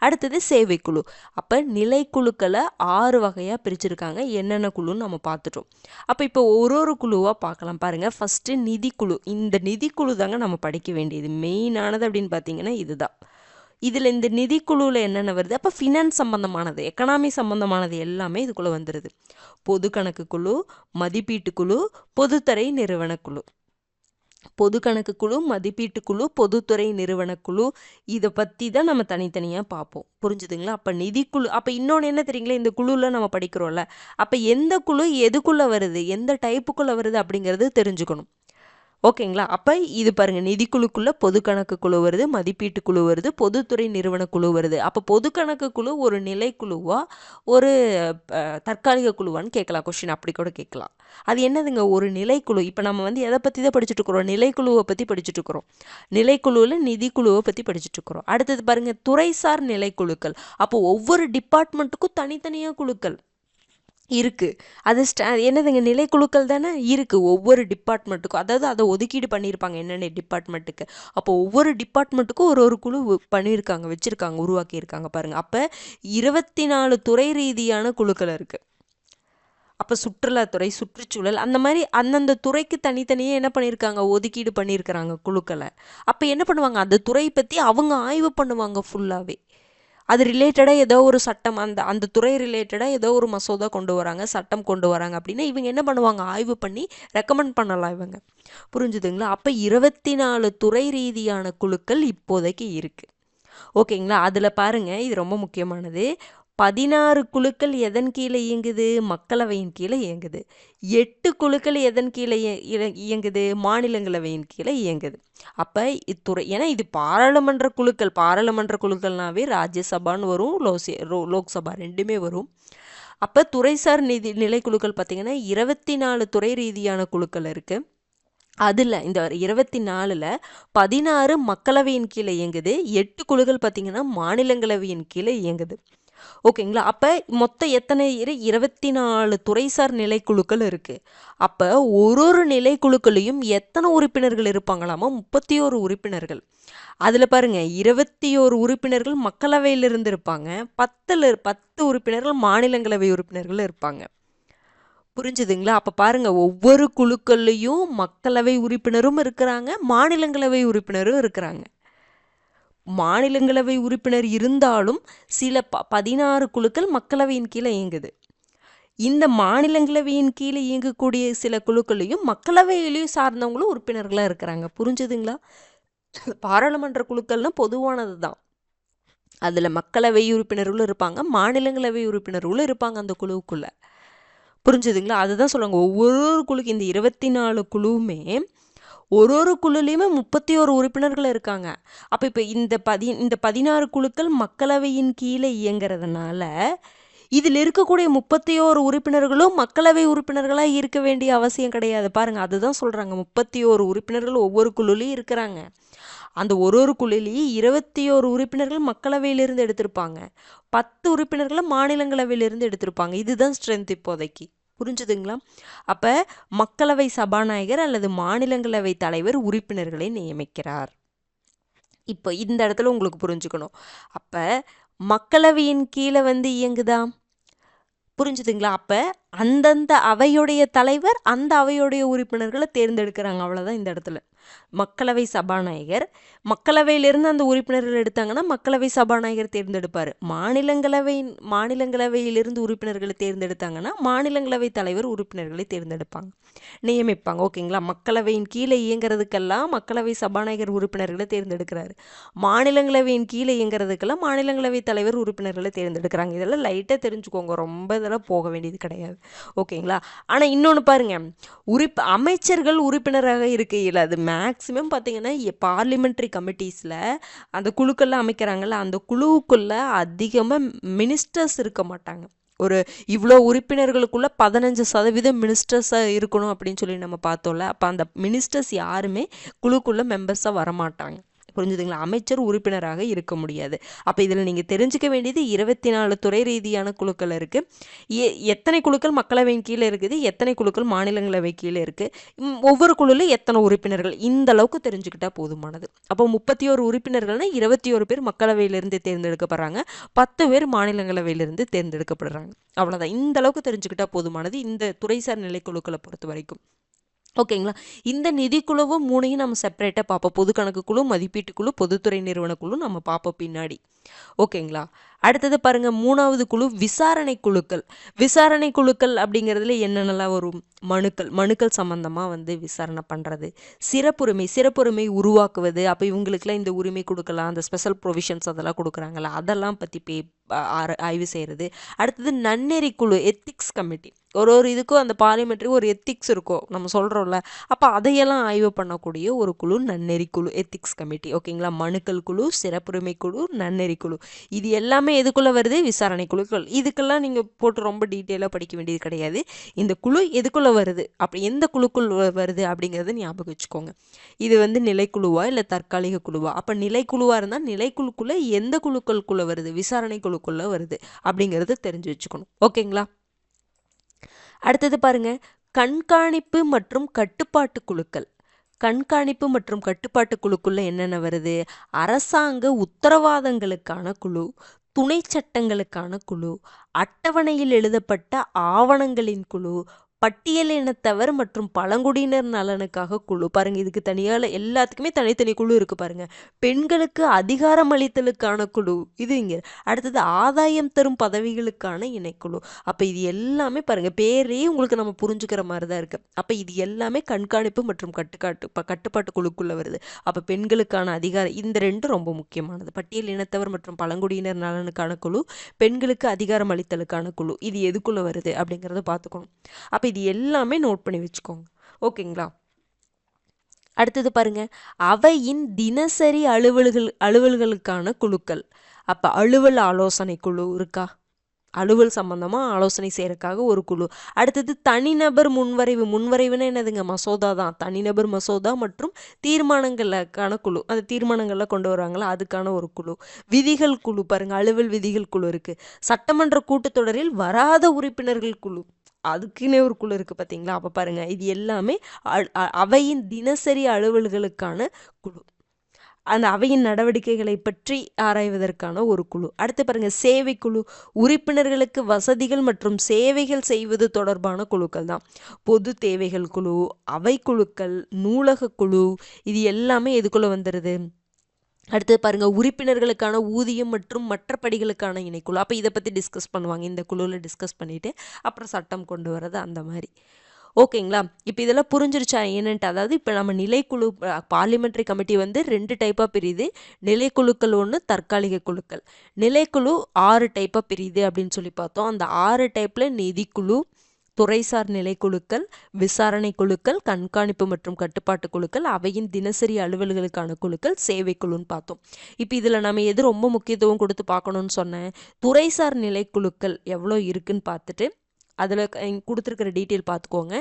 அடுத்தது சேவைக்குழு. அப்போ நிலைக்குழுக்களை 6 வகையாக பிரிச்சிருக்காங்க. என்னென்ன குழுன்னு நம்ம பார்த்துட்டோம். அப்போ இப்போ ஒரு குழுவாக பார்க்கலாம். பாருங்கள், ஃபஸ்ட்டு நிதிக்குழு. இந்த நிதிக்குழு தாங்க நம்ம படிக்க வேண்டியது மெயினானது அப்படின்னு பார்த்தீங்கன்னா இதுதான். இதில் இந்த நிதிக்குழுவில் என்னென்ன வருது? அப்போ ஃபினான்ஸ் சம்மந்தமானது, எக்கனாமி சம்மந்தமானது எல்லாமே இதுக்குள்ளே வந்துடுது. பொது கணக்கு குழு, மதிப்பீட்டு குழு, பொதுத்துறை நிறுவன குழு. பொது கணக்கு குழு, மதிப்பீட்டு குழு, பொதுத்துறை நிறுவன குழு, இதை பற்றி தான் நம்ம தனித்தனியாக பார்ப்போம். புரிஞ்சுதுங்களா? அப்போ நிதிக்குழு. அப்போ இன்னொன்று என்ன தெரியுங்களா? இந்த குழுவில் நம்ம படிக்கிறோம்ல, அப்போ எந்த குழு எதுக்குள்ளே வருது, எந்த டைப்புக்குள்ளே வருது அப்படிங்கிறது தெரிஞ்சுக்கணும். ஓகேங்களா? அப்போ இது பாருங்கள், நிதிக்குழுக்குள்ளே பொது கணக்கு குழு வருது, மதிப்பீட்டு குழு வருது, பொதுத்துறை நிறுவன குழு வருது. அப்போ பொது கணக்கு குழு ஒரு நிலைக்குழுவா ஒரு தற்காலிக குழுவான்னு கேட்கலாம், கொஸ்டின் அப்படி கூட கேட்கலாம். அது என்னதுங்க? ஒரு நிலைக்குழு. இப்போ நம்ம வந்து எதை பற்றி தான் படிச்சுட்டு இருக்கிறோம்? நிலைக்குழுவை பற்றி படிச்சுட்டு இருக்கிறோம். நிலைக்குழுவில் நிதிக்குழுவை பற்றி படிச்சுட்டு இருக்கிறோம். அடுத்தது பாருங்கள், துறைசார் நிலைக்குழுக்கள். அப்போ ஒவ்வொரு டிபார்ட்மெண்ட்டுக்கும் தனித்தனியாக குழுக்கள். இருக்கு. அது என்னதுங்க நிலைக்குழுக்கள் தானே இருக்கு. ஒவ்வொரு டிபார்ட்மெண்ட்டுக்கும் அதாவது அதை ஒதுக்கீடு பண்ணியிருப்பாங்க என்னென்ன டிபார்ட்மெண்ட்டுக்கு. அப்போ ஒவ்வொரு டிபார்ட்மெண்ட்டுக்கும் ஒரு குழு பண்ணியிருக்காங்க, வச்சிருக்காங்க, உருவாக்கியிருக்காங்க பாருங்க. அப்போ 24 துறை ரீதியான குழுக்கள் இருக்கு. அப்போ சுற்றுலாத்துறை, சுற்றுச்சூழல் அந்த மாதிரி அந்தந்த துறைக்கு தனித்தனியே என்ன பண்ணியிருக்காங்க, ஒதுக்கீடு பண்ணியிருக்கிறாங்க குழுக்களை. அப்போ என்ன பண்ணுவாங்க, அந்த துறை பற்றி அவங்க ஆய்வு பண்ணுவாங்க ஃபுல்லாகவே. அது ரிலேட்டடாக ஏதோ ஒரு சட்டம், அந்த அந்த துறை ரிலேட்டடாக ஏதோ ஒரு மசோதா கொண்டு வராங்க, சட்டம் கொண்டு வராங்க அப்படின்னா இவங்க என்ன பண்ணுவாங்க, ஆய்வு பண்ணி ரெக்கமெண்ட் பண்ணலாம் இவங்க. புரிஞ்சுதுங்களா? அப்போ 24 துறை ரீதியான குழுக்கள் இப்போதைக்கு இருக்குது. ஓகேங்களா? அதில் பாருங்கள், இது ரொம்ப முக்கியமானது. 16 குழுக்கள் எதன் கீழே இயங்குது, மக்களவையின் கீழே இயங்குது. 8 குழுக்கள் எதன் கீழே இயங்குது, மாநிலங்களவையின் கீழே இயங்குது. அப்போ இத்துறை, ஏன்னா இது பாராளுமன்ற குழுக்கள், பாராளுமன்ற குழுக்கள்னாவே ராஜ்யசபான்னு வரும், லோக்சபா ரெண்டுமே வரும். அப்போ துறைசார் நிலைக்குழுக்கள் பார்த்திங்கன்னா 24 துறை ரீதியான குழுக்கள் இருக்குது. அதில் இந்த 24ல் 16 மக்களவையின் கீழே இயங்குது, 8 குழுக்கள் பார்த்திங்கன்னா மாநிலங்களவையின் கீழே இயங்குது. ஓகேங்களா? அப்போ மொத்தம் எத்தனை 24 துறைசார் நிலைக்குழுக்கள் இருக்குது. அப்போ ஒரு நிலைக்குழுக்களையும் எத்தனை உறுப்பினர்கள் இருப்பாங்களாமா, 31 உறுப்பினர்கள். அதில் பாருங்க 21 உறுப்பினர்கள் மக்களவையிலிருந்து இருப்பாங்க, 10 உறுப்பினர்கள் மாநிலங்களவை உறுப்பினர்கள் இருப்பாங்க. புரிஞ்சுதுங்களா? அப்போ பாருங்க, ஒவ்வொரு குழுக்கள்லையும் மக்களவை உறுப்பினரும் இருக்கிறாங்க, மாநிலங்களவை உறுப்பினரும் இருக்கிறாங்க. மாநிலங்களவை உறுப்பினர் இருந்தாலும் சில 16 குழுக்கள் மக்களவையின் கீழே இயங்குது. இந்த மாநிலங்களவையின் கீழே இயங்கக்கூடிய சில குழுக்களையும் மக்களவையிலையும் சார்ந்தவங்களும் உறுப்பினர்களாக இருக்கிறாங்க. புரிஞ்சுதுங்களா? பாராளுமன்ற குழுக்கள்னால் பொதுவானது தான். அதில் மக்களவை உறுப்பினர்களும் இருப்பாங்க, மாநிலங்களவை உறுப்பினர்களும் இருப்பாங்க அந்த குழுவுக்குள்ளே. புரிஞ்சுதுங்களா? அதுதான் சொல்லுவாங்க, ஒவ்வொரு குழுக்கு இந்த 24 குழுவுமே ஒரு குழுலையுமே 31 உறுப்பினர்கள் இருக்காங்க. அப்போ இப்போ இந்த 16 குழுக்கள் மக்களவையின் கீழே இயங்குறதுனால இதில் இருக்கக்கூடிய 31 உறுப்பினர்களும் மக்களவை உறுப்பினர்களாக இருக்க வேண்டிய அவசியம் கிடையாது. பாருங்கள், அதுதான் சொல்கிறாங்க, 31 உறுப்பினர்கள் ஒவ்வொரு குழுலையும் இருக்கிறாங்க. அந்த ஒரு குழுலையும் 21 உறுப்பினர்கள் மக்களவையிலிருந்து எடுத்திருப்பாங்க, 10 உறுப்பினர்களை மாநிலங்களவையிலிருந்து எடுத்திருப்பாங்க. இதுதான் ஸ்ட்ரென்த் இப்போதைக்கு. புரிஞ்சுதுங்களா? அப்போ மக்களவை சபாநாயகர் அல்லது மாநிலங்களவை தலைவர் உறுப்பினர்களை நியமிக்கிறார். இப்போ இந்த இடத்துல உங்களுக்கு புரிஞ்சுக்கணும், அப்போ மக்களவையின் கீழே இயங்குதா? புரிஞ்சுதுங்களா? அப்போ அந்தந்த அவையுடைய தலைவர் அந்த அவையுடைய உறுப்பினர்களை தேர்ந்தெடுக்கிறாங்க. அவ்வளோதான் இந்த இடத்துல. மக்களவை சபாநாயகர் மக்களவையிலிருந்து அந்த உறுப்பினர்கள் எடுத்தாங்கன்னா மக்களவை சபாநாயகர் தேர்ந்தெடுப்பார். மாநிலங்களவையிலிருந்து உறுப்பினர்களை தேர்ந்தெடுத்தாங்கன்னா மாநிலங்களவை தலைவர் உறுப்பினர்களை தேர்ந்தெடுப்பாங்க, நியமிப்பாங்க. ஓகேங்களா? மக்களவையின் கீழே இயங்குறதுக்கெல்லாம் மக்களவை சபாநாயகர் உறுப்பினர்களை தேர்ந்தெடுக்கிறாரு. மாநிலங்களவையின் கீழே இயங்குறதுக்கெல்லாம் மாநிலங்களவை தலைவர் உறுப்பினர்களை தேர்ந்தெடுக்கிறாங்க. இதெல்லாம் லைட்டாக தெரிஞ்சுக்கோங்க, ரொம்ப இதெல்லாம் போக வேண்டியது கிடையாது. ஓகேங்களா? ஆனால் இன்னொன்று பாருங்க, அமைச்சர்கள் உறுப்பினராக இருக்கையில் அது மேக்ஸிமம் பார்த்தீங்கன்னா பார்லிமெண்ட்ரி கமிட்டிஸில் அந்த குழுக்கள்லாம் அமைக்கிறாங்கல்ல, அந்த குழுவுக்குள்ளே அதிகமாக மினிஸ்டர்ஸ் இருக்க மாட்டாங்க. ஒரு இவ்வளோ உறுப்பினர்களுக்குள்ள 15% மினிஸ்டர்ஸாக இருக்கணும் அப்படின்னு சொல்லி நம்ம பார்த்தோம்ல. அப்போ அந்த மினிஸ்டர்ஸ் யாருமே குழுக்குள்ளே மெம்பர்ஸாக வரமாட்டாங்க. புரிஞ்சுதுங்களா? அமைச்சர் உறுப்பினராக இருக்க முடியாது. அப்போ இதில் நீங்கள் தெரிஞ்சுக்க வேண்டியது 24 துறை ரீதியான குழுக்கள் இருக்குது. எத்தனை குழுக்கள் மக்களவையின் கீழே இருக்குது, எத்தனை குழுக்கள் மாநிலங்களவை கீழே இருக்குது, ஒவ்வொரு குழுவில் எத்தனை உறுப்பினர்கள், இந்த அளவுக்கு தெரிஞ்சுக்கிட்டா போதுமானது. அப்போ 31 உறுப்பினர்கள்னா 21 பேர் மக்களவையிலிருந்து தேர்ந்தெடுக்கப்படுறாங்க, 10 பேர் மாநிலங்களவையிலிருந்து தேர்ந்தெடுக்கப்படுறாங்க. அவ்வளோதான். இந்த அளவுக்கு தெரிஞ்சுக்கிட்டா போதுமானது இந்த துறைசார் நிலைக்குழுக்களை பொறுத்த வரைக்கும். ஓகேங்களா? இந்த நிதிக்குழுவும் 3ஐயும் நம்ம செப்பரேட்டாக பார்ப்போம். பொது கணக்கு குழு, மதிப்பீட்டு குழு, பொதுத்துறை நிறுவன குழு நம்ம பார்ப்போம் பின்னாடி. ஓகேங்களா? அடுத்தது பாருங்க, 3வது குழு விசாரணை குழுக்கள். விசாரணை குழுக்கள் அப்படிங்கிறதுல என்னென்னலாம் வரும்? மனுக்கள் சம்பந்தமாக விசாரணை பண்ணுறது, சிறப்புரிமை உருவாக்குவது. அப்போ இவங்களுக்குலாம் இந்த உரிமை கொடுக்கலாம், அந்த ஸ்பெஷல் ப்ரொவிஷன்ஸ் அதெல்லாம் கொடுக்குறாங்களா, அதெல்லாம் பற்றி ஆய்வு செய்கிறது. அடுத்தது நன்னெறி குழு, எத்திக்ஸ் கமிட்டி. ஒரு இதுக்கும் அந்த பார்லிமெண்ட்ரி ஒரு எத்திக்ஸ் இருக்கும் நம்ம சொல்கிறோம்ல, அப்போ அதையெல்லாம் ஆய்வு பண்ணக்கூடிய ஒரு குழு நன்னெறி குழு, எத்திக்ஸ் கமிட்டி. ஓகேங்களா? மனுக்கள் குழு, சிறப்புரிமை குழு, நன்னெறி குழு, இது எல்லாமே எதுக்குள்ளே வருது? விசாரணை குழுக்கள். இதுக்கெல்லாம் நீங்கள் போட்டு ரொம்ப டீட்டெயிலாக படிக்க வேண்டியது கிடையாது. இந்த குழு எதுக்குள்ளே வருது, அப்படி எந்த குழுக்குள் வருது அப்படிங்கிறத ஞாபகம் வச்சுக்கோங்க. இது நிலைக்குழுவா இல்லை தற்காலிக குழுவா? அப்போ நிலைக்குழுவாக இருந்தால் நிலைக்குழுக்குள்ளே எந்த குழுக்களுக்குள்ளே வருது? விசாரணை குழுக்குள்ளே வருது அப்படிங்கிறது தெரிஞ்சு வச்சுக்கணும். ஓகேங்களா? அடுத்தது பாருங்க, கண்காணிப்பு மற்றும் கட்டுப்பாட்டு குழுக்கள். கண்காணிப்பு மற்றும் கட்டுப்பாட்டு குழுக்குள்ள என்னென்ன வருது? அரசாங்க உத்தரவாதங்களுக்கான குழு, துணை சட்டங்களுக்கான குழு, அட்டவணையில் எழுதப்பட்ட ஆவணங்களின் குழு, பட்டியலினத்தவர் மற்றும் பழங்குடியினர் நலனுக்காக குழு. பாருங்க, இதுக்கு தனியால எல்லாத்துக்குமே தனித்தனி குழு இருக்கு பாருங்க. பெண்களுக்கு அதிகாரம் அளித்தலுக்கான குழு இது இங்க. அடுத்தது ஆதாயம் தரும் பதவிகளுக்கான இணைக்குழு. அப்ப இது எல்லாமே பாருங்க, பேரே உங்களுக்கு நம்ம புரிஞ்சுக்கிற மாதிரி தான் இருக்கு. அப்ப இது எல்லாமே கண்காணிப்பு மற்றும் கட்டுப்பாட்டு குழுக்குள்ள வருது. அப்ப பெண்களுக்கான அதிகாரம், இந்த ரெண்டும் ரொம்ப முக்கியமானது. பட்டியல் இனத்தவர் மற்றும் பழங்குடியினர் நலனுக்கான குழு, பெண்களுக்கு அதிகாரம் அளித்தலுக்கான குழு, இது எதுக்குள்ள வருது அப்படிங்கறத பார்த்துக்கணும். அப்ப இது எல்லாமே நோட் பண்ணி வச்சுக்கோங்க. ஓகேங்களா? அடுத்தது பாருங்க, அவையின் தினசரி அலுவல்களுக்கான குழுக்கள். அப்ப அலுவல் ஆலோசனை குழு இருக்கா? அலுவல் சம்பந்தமா ஆலோசனை செய்யறதுக்காக ஒரு குழு. அடுத்தது தனிநபர் முன்வரைவுன்னா என்னதுங்க? மசோதா தான். தனிநபர் மசோதா மற்றும் தீர்மானங்களுக்கான குழு, அந்த தீர்மானங்கள்லாம் கொண்டு வராங்களா, அதுக்கான ஒரு குழு. விதிகள் குழு பாருங்க, அலுவல் விதிகள் குழு இருக்கு. சட்டமன்ற கூட்டத்தொடரில் வராத உறுப்பினர்கள் குழு, அதுக்குன்னே ஒரு குழு இருக்கு பாத்தீங்களா? அப்ப பாருங்க, இது எல்லாமே அவையின் தினசரி அலுவல்களுக்கான குழு. அந்த அவையின் நடவடிக்கைகளை பற்றி ஆராய்வதற்கான ஒரு குழு. அடுத்து பாருங்க, சேவை குழு. உறுப்பினர்களுக்கு வசதிகள் மற்றும் சேவைகள் செய்வது தொடர்பான குழுக்கள் தான். பொது தேவைகள் குழு, அவை குழுக்கள், நூலக குழு, இது எல்லாமே எதுக்குள்ள வந்துருது? அடுத்தது பாருங்க, உறுப்பினர்களுக்கான ஊதியம் மற்றும் மற்ற படிகளுக்கான இணைக்குழு. அப்போ இதை பற்றி டிஸ்கஸ் பண்ணுவாங்க. இந்த குழுவில் டிஸ்கஸ் பண்ணிட்டு அப்புறம் சட்டம் கொண்டு வர்றது, அந்த மாதிரி. ஓகேங்களா? இப்போ இதெல்லாம் புரிஞ்சிருச்சா என்னன்ட்டு? அதாவது இப்போ நம்ம நிலைக்குழு, பார்லிமெண்ட்ரி கமிட்டி வந்து 2 டைப்பாக பிரியுது. நிலைக்குழுக்கள் ஒன்று, தற்காலிக குழுக்கள். நிலைக்குழு 6 டைப்பாக பிரியுது அப்படின்னு சொல்லி பார்த்தோம். அந்த 6 டைப்பில் நிதிக்குழு, துறைசார் நிலைக்குழுக்கள், விசாரணை குழுக்கள், கண்காணிப்பு மற்றும் கட்டுப்பாட்டு குழுக்கள், அவையின் தினசரி அலுவல்களுக்கான குழுக்கள், சேவை குழுன்னு பார்த்தோம். இப்போ இதில் நம்ம எது ரொம்ப முக்கியத்துவம் கொடுத்து பார்க்கணும்னு சொன்னேன்? துறைசார் நிலைக்குழுக்கள் எவ்வளோ இருக்குன்னு பார்த்துட்டு அதில் கொடுத்துருக்கிற டீட்டெயில் பார்த்துக்கோங்க.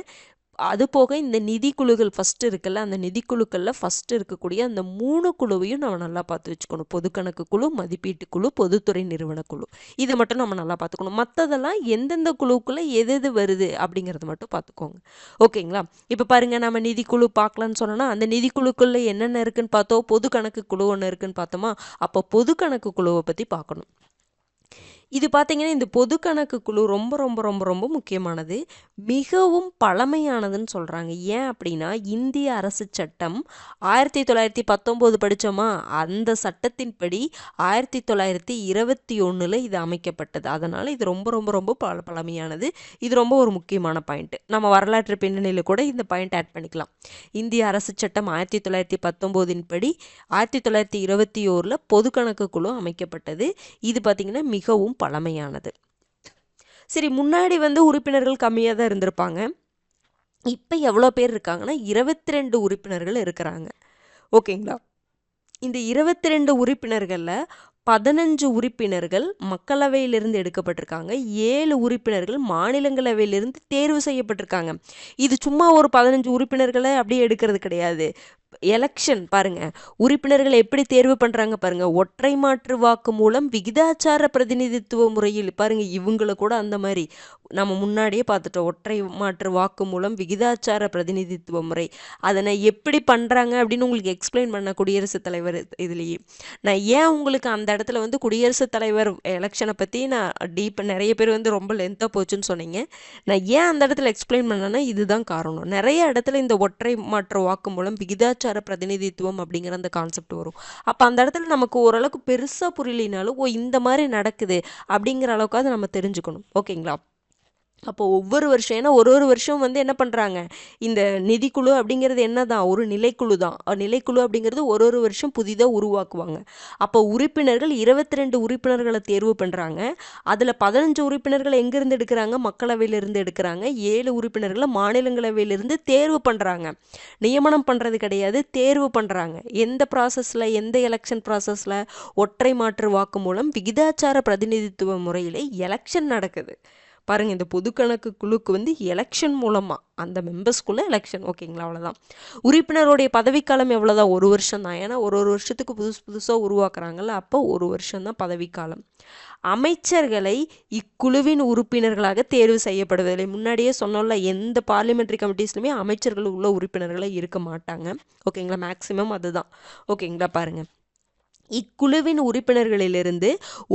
அது போக இந்த நிதிக்குழுக்கள் ஃபஸ்ட்டு இருக்குல்ல, அந்த நிதிக்குழுக்களில் ஃபஸ்ட்டு இருக்கக்கூடிய அந்த 3 குழுவையும் நம்ம நல்லா பார்த்து வச்சுக்கணும். பொதுக்கணக்கு குழு, மதிப்பீட்டு குழு, பொதுத்துறை நிறுவன குழு, இதை மட்டும் நம்ம நல்லா பார்த்துக்கணும். மற்றதெல்லாம் எந்தெந்த குழுக்குள்ளே எது வருது அப்படிங்கிறத மட்டும் பார்த்துக்கோங்க. ஓகேங்களா? இப்போ பாருங்கள், நம்ம நிதிக்குழு பார்க்கலான்னு சொன்னோன்னா அந்த நிதிக்குழுக்குள்ளே என்னென்ன இருக்குன்னு பார்த்தோம். பொது கணக்கு குழு ஒன்று இருக்குன்னு பார்த்தோமா? அப்போ பொது கணக்கு குழுவை பற்றி பார்க்கணும். இது பார்த்தீங்கன்னா, இந்த பொது கணக்கு குழு ரொம்ப ரொம்ப ரொம்ப ரொம்ப முக்கியமானது, மிகவும் பழமையானதுன்னு சொல்கிறாங்க. ஏன் அப்படின்னா, இந்திய அரசு சட்டம் 1919 படித்தோமா, அந்த சட்டத்தின்படி 1921 இது அமைக்கப்பட்டது. அதனால் இது ரொம்ப ரொம்ப ரொம்ப பழமையானது. இது ரொம்ப ஒரு முக்கியமான பாயிண்ட். நம்ம வரலாற்று பின்னணியில் கூட இந்த பாயிண்ட் ஆட் பண்ணிக்கலாம். இந்திய அரசு சட்டம் 1919 படி 1921 பொது கணக்கு குழு அமைக்கப்பட்டது. இது பார்த்திங்கன்னா மிகவும் பழமையானது. சரி, முன்னாடி வந்து உறுப்பினர்கள் கம்மியாக தான் இருந்திருப்பாங்க. இப்போ எவ்வளோ பேர் இருக்காங்கன்னா 22 உறுப்பினர்கள் இருக்கிறாங்க. ஓகேங்களா? இந்த 22 உறுப்பினர்களில் 15 உறுப்பினர்கள் மக்களவையிலிருந்து எடுக்கப்பட்டிருக்காங்க. 7 உறுப்பினர்கள் மாநிலங்களவையிலிருந்து தேர்வு செய்யப்பட்டிருக்காங்க. இது சும்மா ஒரு 15 உறுப்பினர்களை அப்படியே எடுக்கிறது கிடையாது. எலெக்ஷன் பாருங்க, உறுப்பினர்கள் எப்படி தேர்வு பண்றாங்க பாருங்க. ஒற்றை மாற்று வாக்கு மூலம் விகிதாச்சார பிரதிநிதித்துவ முறையில் பாருங்க, இவங்களை கூட அந்த மாதிரி நம்ம முன்னாடியே பார்த்துட்டோம். ஒற்றை மாற்று வாக்கு மூலம் விகிதாச்சார பிரதிநிதித்துவ முறை, அதனை எப்படி பண்றாங்க அப்படின்னு உங்களுக்கு எக்ஸ்பிளைன் பண்ண குடியரசுத் தலைவர் இதுலேயே. நான் ஏன் உங்களுக்கு அந்த இடத்துல வந்து குடியரசுத் தலைவர் எலெக்ஷனை பற்றி நான் நிறைய பேர் வந்து ரொம்ப லென்த்தாக போச்சுன்னு சொன்னீங்க. நான் ஏன் அந்த இடத்துல எக்ஸ்பிளைன் பண்ணேன்னா இதுதான் காரணம். நிறைய இடத்துல இந்த ஒற்றை மாற்று வாக்கு மூலம் விகிதாச்சார பிரதிநிதித்துவம் அப்படிங்கிற அந்த கான்செப்ட் வரும். அப்போ அந்த இடத்துல நமக்கு ஓரளவுக்கு பெருசாக புரியலினாலும் இந்த மாதிரி நடக்குது அப்படிங்கிற அளவுக்காவது நம்ம தெரிஞ்சுக்கணும். ஓகேங்களா? அப்போ ஒவ்வொரு வருஷம், ஏன்னா ஒரு வருஷம் வந்து என்ன பண்ணுறாங்க, இந்த நிதிக்குழு அப்படிங்கிறது என்னதான், ஒரு நிலைக்குழு தான். நிலைக்குழு அப்படிங்கிறது ஒரு வருஷம் புதிதாக உருவாக்குவாங்க. அப்போ உறுப்பினர்கள் 22 உறுப்பினர்களை தேர்வு பண்ணுறாங்க. அதில் 15 உறுப்பினர்கள் எங்கேருந்து எடுக்கிறாங்க? மக்களவையிலிருந்து எடுக்கிறாங்க. 7 உறுப்பினர்களை மாநிலங்களவையிலிருந்து தேர்வு பண்ணுறாங்க. நியமனம் பண்ணுறது கிடையாது, தேர்வு பண்ணுறாங்க. எந்த ப்ராசஸில், எந்த எலெக்ஷன் ப்ராசஸில்? ஒற்றை மாற்று வாக்கு மூலம் விகிதாச்சார பிரதிநிதித்துவ முறையில் எலெக்ஷன் நடக்குது. பாருங்கள், இந்த பொது கணக்கு குழுக்கு வந்து எலெக்ஷன் மூலமாக அந்த மெம்பர்ஸ்குள்ளே எலெக்ஷன். ஓகேங்களா, அவ்வளோதான். உறுப்பினருடைய பதவிக்காலம் எவ்வளோதான்? 1 வருஷம் தான். ஏன்னா ஒரு வருஷத்துக்கு புதுசாக உருவாக்குறாங்கல்ல, அப்போ 1 வருஷம் தான் பதவிக்காலம். அமைச்சர்களை இக்குழுவின் உறுப்பினர்களாக தேர்வு செய்யப்படுவதில்லை. முன்னாடியே சொன்னோம்ல, எந்த பார்லிமெண்ட்ரி கமிட்டிஸ்லையுமே அமைச்சர்கள் உள்ள உறுப்பினர்களே இருக்க மாட்டாங்க. ஓகேங்களா, மேக்சிமம் அதுதான். ஓகேங்களா, பாருங்கள், இக்குழுவின் உறுப்பினர்களிலிருந்து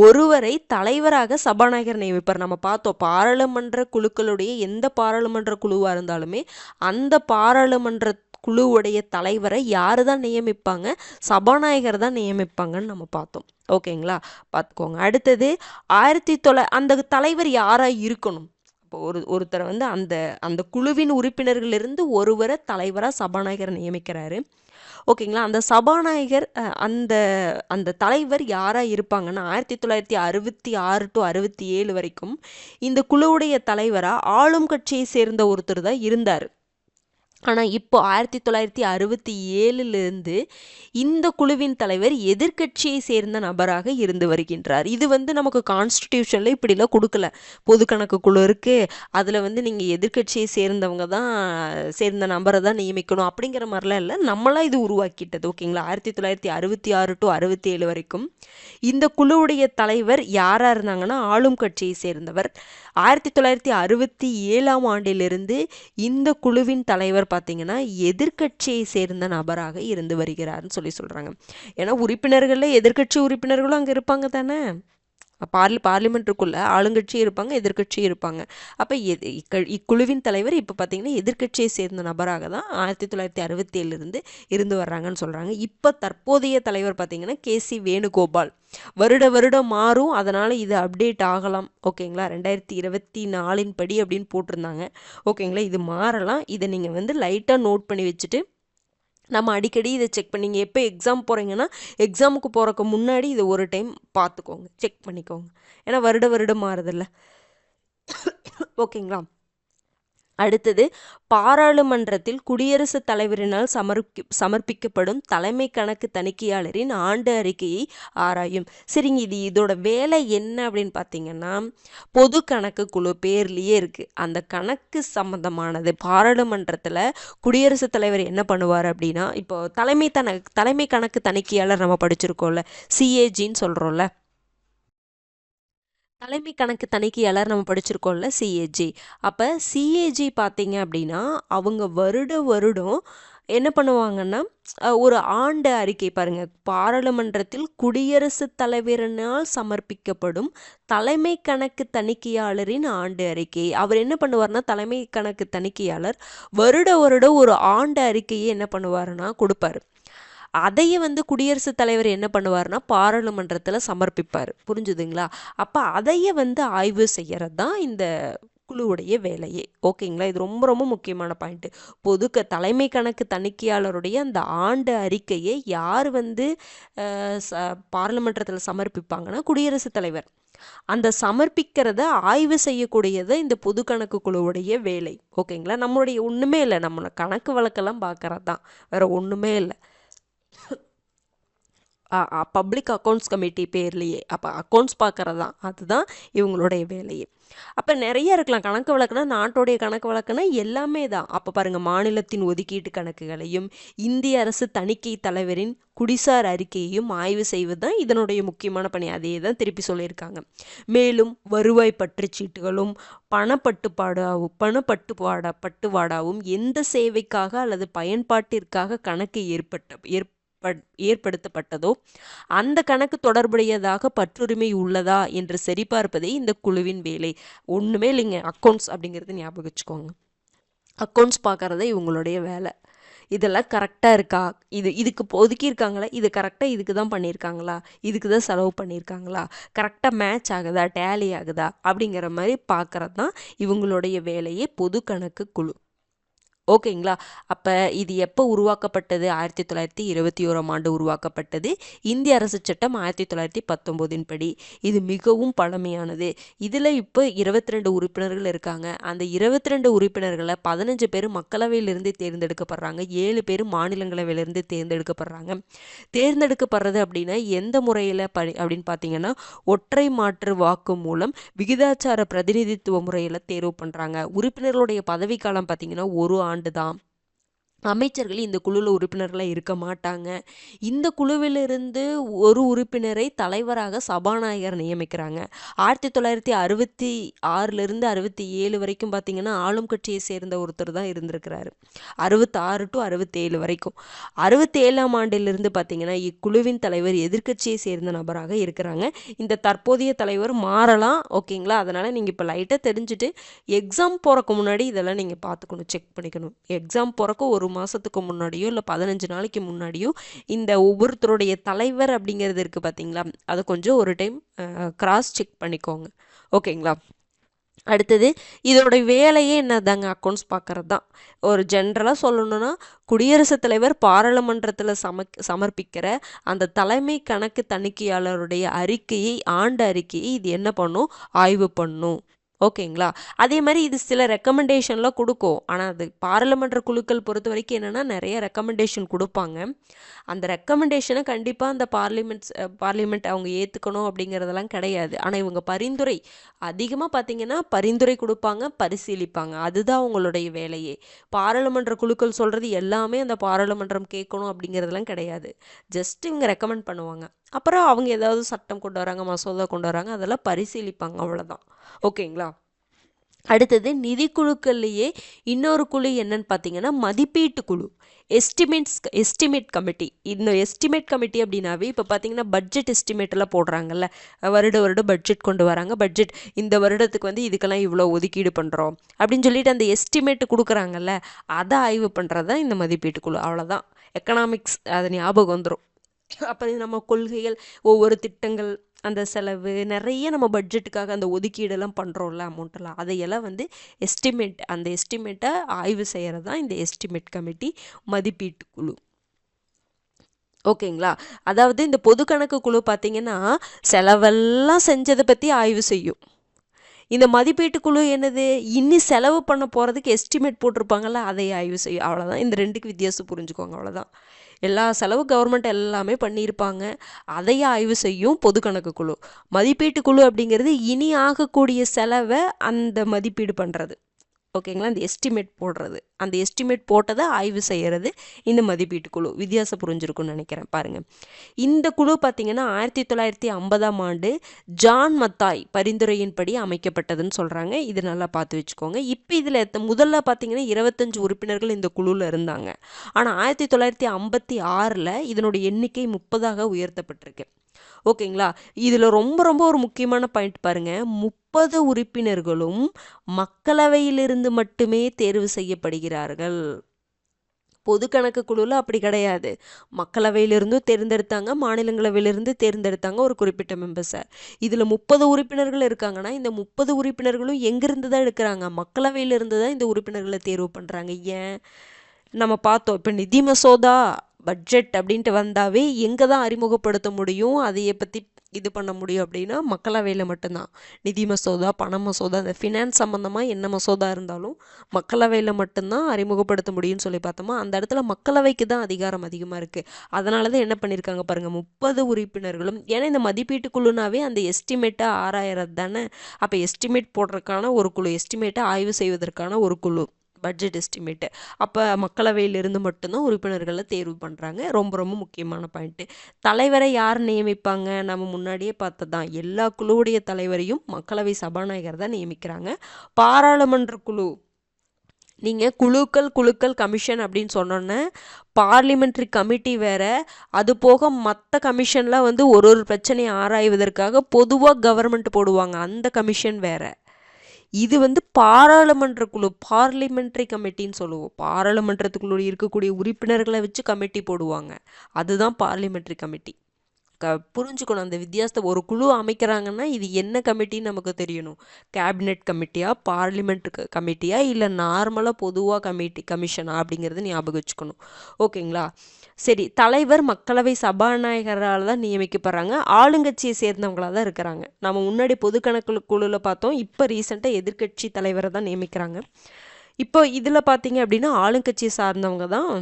ஒருவரை தலைவராக சபாநாயகர் நியமிப்பார். நம்ம பார்த்தோம், பாராளுமன்ற குழுக்களுடைய எந்த பாராளுமன்ற குழுவாக இருந்தாலுமே அந்த பாராளுமன்ற குழுவுடைய தலைவரை யாரு தான் நியமிப்பாங்க? சபாநாயகர் தான் நியமிப்பாங்கன்னு நம்ம பார்த்தோம். ஓகேங்களா, பார்த்துக்கோங்க. அடுத்தது அந்த தலைவர் யாராக இருக்கணும்? இப்போ ஒருத்தரை வந்து அந்த குழுவின் உறுப்பினர்களிலிருந்து ஒருவரை தலைவராக சபாநாயகர் நியமிக்கிறாரு. ஓகேங்களா, அந்த சபாநாயகர் அந்த அந்த தலைவர் யாராக இருப்பாங்கன்னா 1966 to 67 வரைக்கும் இந்த குழுவுடைய தலைவராக ஆளும் கட்சியை சேர்ந்த ஒருத்தர் தான் இருந்தார். ஆனால் இப்போ 1967 இந்த குழுவின் தலைவர் எதிர்க்கட்சியை சேர்ந்த நபராக இருந்து வருகின்றார். இது வந்து நமக்கு கான்ஸ்டிடியூஷனில் இப்படிலாம் கொடுக்கல. பொது கணக்கு குழு இருக்குது, அதில் வந்து நீங்கள் எதிர்க்கட்சியை சேர்ந்தவங்க தான் சேர்ந்த நபரை தான் நியமிக்கணும் அப்படிங்கிற மாதிரிலாம் இல்லை, நம்மளாம் இது உருவாக்கிட்டது. ஓகேங்களா, 1966 to 67 வரைக்கும் இந்த குழுவுடைய தலைவர் யாராக இருந்தாங்கன்னா ஆளும் கட்சியை சேர்ந்தவர். 1967 ஆண்டிலிருந்து இந்த குழுவின் தலைவர் பார்த்தீங்கன்னா எதிர்க்கட்சியை சேர்ந்த நபராக இருந்து வருகிறார்னு சொல்கிறாங்க. ஏன்னா உறுப்பினர்களில் எதிர்க்கட்சி உறுப்பினர்களும் அங்கே இருப்பாங்க தானே. பார்லிமெண்ட்டுக்குள்ள ஆளுங்கட்சி இருப்பாங்க, எதிர்க்கட்சி இருப்பாங்க. அப்போ இக்குழுவின் தலைவர் இப்போ பார்த்தீங்கன்னா எதிர்க்கட்சியை சேர்ந்த நபராக தான் 1967 இருந்து வர்றாங்கன்னு சொல்கிறாங்க. இப்போ தற்போதைய தலைவர் பார்த்தீங்கன்னா KC வேணுகோபால். வருடம் மாறும், அதனால் இது அப்டேட் ஆகலாம். ஓகேங்களா, 2024 படி அப்படின்னு போட்டிருந்தாங்க. ஓகேங்களா, இது மாறலாம். இதை நீங்கள் வந்து லைட்டாக நோட் பண்ணி வச்சுட்டு நம்ம அடிக்கடி இதை செக் பண்ணி, நீங்கள் எப்போ எக்ஸாம் போகிறீங்கன்னா எக்ஸாமுக்கு போகிறக்கு முன்னாடி இதை ஒரு டைம் பார்த்துக்கோங்க, செக் பண்ணிக்கோங்க. ஏன்னா வருடம் மாறுதில்ல. ஓகேங்களா, அடுத்தது பாராளுமன்றத்தில் குடியரசுத் தலைவரினால் சமர்ப்பிக்கப்படும் தலைமை கணக்கு தணிக்கையாளரின் ஆண்டு அறிக்கையை ஆராயும். சரிங்க, இதோட வேலை என்ன அப்படின்னு பார்த்தீங்கன்னா, பொது கணக்கு குழு பேர்லேயே இருக்குது. அந்த கணக்கு சம்பந்தமானது பாராளுமன்றத்தில் குடியரசுத் தலைவர் என்ன பண்ணுவார் அப்படின்னா, இப்போ தலைமை கணக்கு தணிக்கையாளர் நம்ம படிச்சிருக்கோம்ல, CAGன்னு சொல்கிறோம்ல, தலைமை கணக்கு தணிக்கையாளர் நம்ம படிச்சிருக்கோம்ல, CAG. அப்போ CAG பார்த்தீங்க அப்படின்னா அவங்க வருடம் என்ன பண்ணுவாங்கன்னா ஒரு ஆண்டு அறிக்கை பாருங்கள், பாராளுமன்றத்தில் குடியரசுத் தலைவரினால் சமர்ப்பிக்கப்படும் தலைமை கணக்கு தணிக்கையாளரின் ஆண்டு அறிக்கை. அவர் என்ன பண்ணுவார்னா, தலைமை கணக்கு தணிக்கையாளர் வருடம் ஒரு ஆண்டு அறிக்கையை என்ன பண்ணுவாருன்னா கொடுப்பாரு. அதையே வந்து குடியரசுத் தலைவர் என்ன பண்ணுவார்னா பாராளுமன்றத்தில் சமர்ப்பிப்பார். புரிஞ்சுதுங்களா? அப்போ அதையே வந்து ஆய்வு செய்கிறது தான் இந்த குழுவுடைய வேலையே. ஓகேங்களா, இது ரொம்ப முக்கியமான பாயிண்ட்டு. தலைமை கணக்கு தணிக்கையாளருடைய அந்த ஆண்டு அறிக்கையை யார் வந்து பாராளுமன்றத்தில் சமர்ப்பிப்பாங்கன்னா குடியரசுத் தலைவர். அந்த சமர்ப்பிக்கிறத ஆய்வு செய்யக்கூடியது இந்த பொது கணக்கு குழுவுடைய வேலை. ஓகேங்களா, நம்மளுடைய ஒன்றுமே இல்லை, நம்மளை கணக்கு வழக்கெல்லாம் பார்க்கறது தான், வேற ஒன்றுமே இல்லை. பப்ளிக் அக்கௌண்ட்ஸ் கமிட்டி பேர்லேயே. அப்போ அக்கௌண்ட்ஸ் பார்க்குறது தான், அதுதான் இவங்களுடைய வேலையே. அப்போ நிறைய இருக்கலாம். கணக்கு வழக்குனா நாட்டோடைய கணக்கு வழக்குனா எல்லாமே தான். அப்போ பாருங்கள், மாநிலத்தின் ஒதுக்கீட்டு கணக்குகளையும் இந்திய அரசு தணிக்கை தலைவரின் குடிசார் அறிக்கையையும் ஆய்வு செய்வது தான் இதனுடைய முக்கியமான பணி. அதே தான் திருப்பி சொல்லியிருக்காங்க. மேலும் வருவாய் பற்றுச்சீட்டுகளும் பணப்பட்டுவாடாவும் எந்த சேவைக்காக அல்லது பயன்பாட்டிற்காக கணக்கு ஏற்படுத்தப்பட்டதோ அந்த கணக்கு தொடர்புடையதாக பற்றுரிமை உள்ளதா என்று சரிபார்ப்பதே இந்த குழுவின் வேலை. ஒன்றுமே இல்லைங்க, அக்கௌண்ட்ஸ் அப்படிங்கிறது ஞாபகம் வச்சுக்கோங்க. அக்கௌண்ட்ஸ் பார்க்குறதே இவங்களுடைய வேலை. இதெல்லாம் கரெக்டாக இருக்கா, இதுக்கு ஒதுக்கியிருக்காங்களா, இது கரெக்டாக இதுக்கு தான் பண்ணியிருக்காங்களா, இதுக்கு தான் செலவு பண்ணியிருக்காங்களா, கரெக்டாக மேட்ச் ஆகுதா, டேலி ஆகுதா அப்படிங்கிற மாதிரி பார்க்குறது தான் இவங்களுடைய வேலையே பொது கணக்கு குழு. ஓகேங்களா? அப்போ இது எப்போ உருவாக்கப்பட்டது? 1921ஆம் ஆண்டு உருவாக்கப்பட்டது. இந்திய அரசு சட்டம் 1919 படி. இது மிகவும் பழமையானது. இதில் இப்போ 22 உறுப்பினர்கள் இருக்காங்க. அந்த 22 உறுப்பினர்களை 15 பேர் மக்களவையிலிருந்து தேர்ந்தெடுக்கப்படுறாங்க, 7 பேர் மாநிலங்களவையிலிருந்து தேர்ந்தெடுக்கப்படுறாங்க. தேர்ந்தெடுக்கப்படுறது அப்படின்னா எந்த முறையில் அப்படின்னு பார்த்தீங்கன்னா, ஒற்றை மாற்று வாக்கு மூலம் விகிதாச்சார பிரதிநிதித்துவ முறையில் தேர்வு பண்ணுறாங்க. உறுப்பினர்களுடைய பதவிக்காலம் பார்த்தீங்கன்னா 1 ஆண்டு தான். அமைச்சர்கள் இந்த குழுவில் உறுப்பினர்களாக இருக்க மாட்டாங்க. இந்த குழுவிலிருந்து ஒரு உறுப்பினரை தலைவராக சபாநாயகர் நியமிக்கிறாங்க. 1966லிருந்து 67 வரைக்கும் பார்த்தீங்கன்னா ஆளும் கட்சியை சேர்ந்த ஒருத்தர் தான் இருந்திருக்கிறாரு. 66 டு 67 வரைக்கும். 67ஆம் ஆண்டிலிருந்து பார்த்தீங்கன்னா இக்குழுவின் தலைவர் எதிர்க்கட்சியை சேர்ந்த நபராக இருக்கிறாங்க. இந்த தற்போதைய தலைவர் மாறலாம். ஓகேங்களா? அதனால் நீங்கள் இப்போ லைட்டாக தெரிஞ்சுட்டு எக்ஸாம் போகிறக்கு முன்னாடி இதெல்லாம் நீங்கள் பார்த்துக்கணும், செக் பண்ணிக்கணும். எக்ஸாம் போகிறக்கு ஒரு மாதத்துக்கு முன்னாடியோ இல்லை 15 நாளைக்கு முன்னாடியோ இந்த ஒவ்வொருத்தருடைய தலைவர் அப்படிங்கிறது இருக்குது பார்த்தீங்களா, அதை கொஞ்சம் ஒரு டைம் கிராஸ் செக் பண்ணிக்கோங்க. ஓகேங்களா? அடுத்தது இதோடைய வேலையே என்னதாங்க? அக்கௌண்ட்ஸ் பார்க்கறது தான். ஒரு ஜென்ரலாக சொல்லணும்னா குடியரசுத் தலைவர் பாராளுமன்றத்தில் சமர்ப்பிக்கிற அந்த தலைமை கணக்கு தணிக்கையாளருடைய அறிக்கையை, ஆண்டு அறிக்கையை இது என்ன பண்ணும்? ஆய்வு பண்ணும். ஓகேங்களா? அதே மாதிரி இது சில ரெக்கமெண்டேஷன்லாம் கொடுக்கும். ஆனால் அது பாராளுமன்ற குழுக்கள் பொறுத்த வரைக்கும் என்னென்னா நிறைய ரெக்கமெண்டேஷன் கொடுப்பாங்க. அந்த ரெக்கமெண்டேஷனை கண்டிப்பாக அந்த பார்லிமெண்ட் அவங்க ஏற்றுக்கணும் அப்படிங்கிறதெல்லாம் கிடையாது. ஆனால் இவங்க பரிந்துரை அதிகமாக பார்த்தீங்கன்னா பரிந்துரை கொடுப்பாங்க, பரிசீலிப்பாங்க. அதுதான் அவங்களுடைய வேலையே. பாராளுமன்ற குழுக்கள் சொல்கிறது எல்லாமே அந்த பாராளுமன்றம் கேட்கணும் அப்படிங்கிறதெல்லாம் கிடையாது. ஜஸ்ட் இவங்க ரெக்கமெண்ட் பண்ணுவாங்க. அப்புறம் அவங்க ஏதாவது சட்டம் கொண்டு வராங்க, மசோதா கொண்டு வராங்க, அதெல்லாம் பரிசீலிப்பாங்க. அவ்வளோதான். ஓகேங்களா? அடுத்தது நிதிக்குழுக்கள்லேயே இன்னொரு குழு என்னன்னு பார்த்தீங்கன்னா மதிப்பீட்டு குழு, எஸ்டிமேட் கமிட்டி. இந்த எஸ்டிமேட் கமிட்டி அப்படின்னாவே இப்போ பார்த்தீங்கன்னா பட்ஜெட் எஸ்டிமேட்டெல்லாம் போடுறாங்கல்ல, வருடம் பட்ஜெட் கொண்டு வராங்க. பட்ஜெட் இந்த வருடத்துக்கு வந்து இதுக்கெல்லாம் இவ்வளோ ஒதுக்கீடு பண்ணுறோம் அப்படின்னு சொல்லிட்டு அந்த எஸ்டிமேட் கொடுக்குறாங்கல்ல, அதை ஆய்வு பண்ணுறது தான் இந்த மதிப்பீட்டு குழு. அவ்வளோதான். எக்கனாமிக்ஸ் அது ஞாபகம் வந்துடும். அப்போ நம்ம கொள்கைகள், ஒவ்வொரு திட்டங்கள், அந்த செலவு நிறைய நம்ம பட்ஜெட்டுக்காக அந்த ஒதுக்கீடெல்லாம் பண்ணுறோம்ல, அமௌண்ட்டெல்லாம், அதையெல்லாம் வந்து அந்த எஸ்டிமேட்டை ஆய்வு செய்கிறது தான் இந்த எஸ்டிமேட் கமிட்டி, மதிப்பீட்டு குழு. ஓகேங்களா? அதாவது இந்த பொது கணக்கு குழு பார்த்தீங்கன்னா செலவெல்லாம் செஞ்சதை பற்றி ஆய்வு செய்யும். இந்த மதிப்பீட்டு குழு என்னது? இன்னி செலவு பண்ண போகிறதுக்கு எஸ்டிமேட் போட்டிருப்பாங்கல்ல, அதை ஆய்வு செய்யும். அவ்வளோதான். இந்த ரெண்டுக்கு வித்தியாசம் புரிஞ்சுக்கோங்க. அவ்வளோதான். எல்லா செலவு கவர்மெண்ட் எல்லாமே பண்ணியிருப்பாங்க, அதையே ஆய்வு செய்யும் பொது கணக்கு குழு. மதிப்பீட்டு குழு அப்படிங்கிறது இனி ஆகக்கூடிய செலவை அந்த மதிப்பீடு பண்ணுறது. ஓகேங்களா? அந்த எஸ்டிமேட் போடுறது, அந்த எஸ்டிமேட் போட்டதை ஆய்வு செய்கிறது இந்த மதிப்பீட்டு குழு. வித்தியாசம் புரிஞ்சிருக்குன்னு நினைக்கிறேன். பாருங்கள், இந்த குழு பார்த்திங்கன்னா 1950ஆம் ஆண்டு ஜான் மத்தாய் பரிந்துரையின்படி அமைக்கப்பட்டதுன்னு சொல்கிறாங்க. இது நல்லா பார்த்து வச்சுக்கோங்க. இப்போ இதில் முதல்ல பார்த்திங்கன்னா 25 உறுப்பினர்கள் இந்த குழுவில் இருந்தாங்க. ஆனால் 1956 இதனுடைய எண்ணிக்கை 30ஆக உயர்த்தப்பட்டிருக்கு. ஓகேங்களா? இதில் ரொம்ப ரொம்ப ஒரு முக்கியமான பாயிண்ட் பாருங்கள், 30 உறுப்பினர்களும் மக்களவையிலிருந்து மட்டுமே தேர்வு செய்யப்படுகிறார்கள். பொது கணக்கு குழுவில் அப்படி கிடையாது. மக்களவையிலிருந்தும் தேர்ந்தெடுத்தாங்க, மாநிலங்களவையிலிருந்து தேர்ந்தெடுத்தாங்க ஒரு குறிப்பிட்ட மெம்பர்ஸை. இதில் 30 உறுப்பினர்கள் இருக்காங்கன்னா இந்த 30 உறுப்பினர்களும் எங்கிருந்து தான் எடுக்கிறாங்க? மக்களவையிலிருந்து தான் இந்த உறுப்பினர்களை தேர்வு பண்ணுறாங்க. ஏன்? நம்ம பார்த்தோம், இப்போ நிதி மசோதா, பட்ஜெட் அப்படின்ட்டு வந்தாவே எங்கே தான் அறிமுகப்படுத்த முடியும், அதையை பற்றி இது பண்ண முடியும் அப்படின்னா மக்களவையில் மட்டும்தான். நிதி மசோதா, பண மசோதா, இந்த ஃபினான்ஸ் சம்மந்தமாக என்ன மசோதா இருந்தாலும் மக்களவையில் மட்டும்தான் அறிமுகப்படுத்த முடியும்னு சொல்லி பார்த்தோமா, அந்த இடத்துல மக்களவைக்கு தான் அதிகாரம் அதிகமாக இருக்குது. அதனால தான் என்ன பண்ணியிருக்காங்க பாருங்கள், 30 உறுப்பினர்களும். ஏன்னா இந்த மதிப்பீட்டு குழுனாவே அந்த எஸ்டிமேட்டை ஆராயறது தானே. அப்போ எஸ்டிமேட் போடுறதுக்கான ஒரு குழு, எஸ்டிமேட்டை ஆய்வு செய்வதற்கான ஒரு குழு, பட்ஜெட் எஸ்டிமேட்டு. அப்போ மக்களவையிலிருந்து மட்டும்தான் உறுப்பினர்களை தேர்வு பண்ணுறாங்க. ரொம்ப ரொம்ப முக்கியமான பாயிண்ட்டு. தலைவரை யார் நியமிப்பாங்க? நம்ம முன்னாடியே பார்த்ததான், எல்லா குழுவுடைய தலைவரையும் மக்களவை சபாநாயகர் தான் நியமிக்கிறாங்க. பாராளுமன்ற குழு, நீங்கள் குழுக்கள் கமிஷன் அப்படின்னு சொன்னோன்னே பார்லிமெண்ட்ரி கமிட்டி வேறு, அது போக மற்ற கமிஷனில் வந்து ஒரு பிரச்சனையை ஆராய்வதற்காக பொதுவாக கவர்மெண்ட் போடுவாங்க, அந்த கமிஷன் வேறு. இது வந்து பாராளுமன்ற குழு, பார்லிமெண்ட்ரி கமிட்டின்னு சொல்லுவோம். பாராளுமன்றத்துக்குள்ள இருக்கக்கூடிய உறுப்பினர்களை வச்சு கமிட்டி போடுவாங்க, அதுதான் பார்லிமெண்ட்ரி கமிட்டி. புரிஞ்சுக்கணும் அந்த வித்தியாசத்தை. ஒரு குழு அமைக்கிறாங்கன்னா இது என்ன கமிட்டின்னு நமக்கு தெரியணும். கேபினெட் கமிட்டியா, பார்லிமெண்ட் கமிட்டியா, இல்லை நார்மலாக பொதுவாக கமிஷனா அப்படிங்கிறது ஞாபகம் வச்சுக்கணும். ஓகேங்களா? சரி, தலைவர் மக்களவை சபாநாயகரால் தான் நியமிக்கப்படுறாங்க. ஆளுங்கட்சியை சேர்ந்தவங்களாக தான் இருக்கிறாங்க. நம்ம முன்னாடி பொது கணக்கு குழுவில் பார்த்தோம், இப்போ ரீசெண்டாக எதிர்கட்சி தலைவரை தான் நியமிக்கிறாங்க. இப்போ இதில் பார்த்தீங்க அப்படின்னா ஆளுங்கட்சியை சார்ந்தவங்க தான்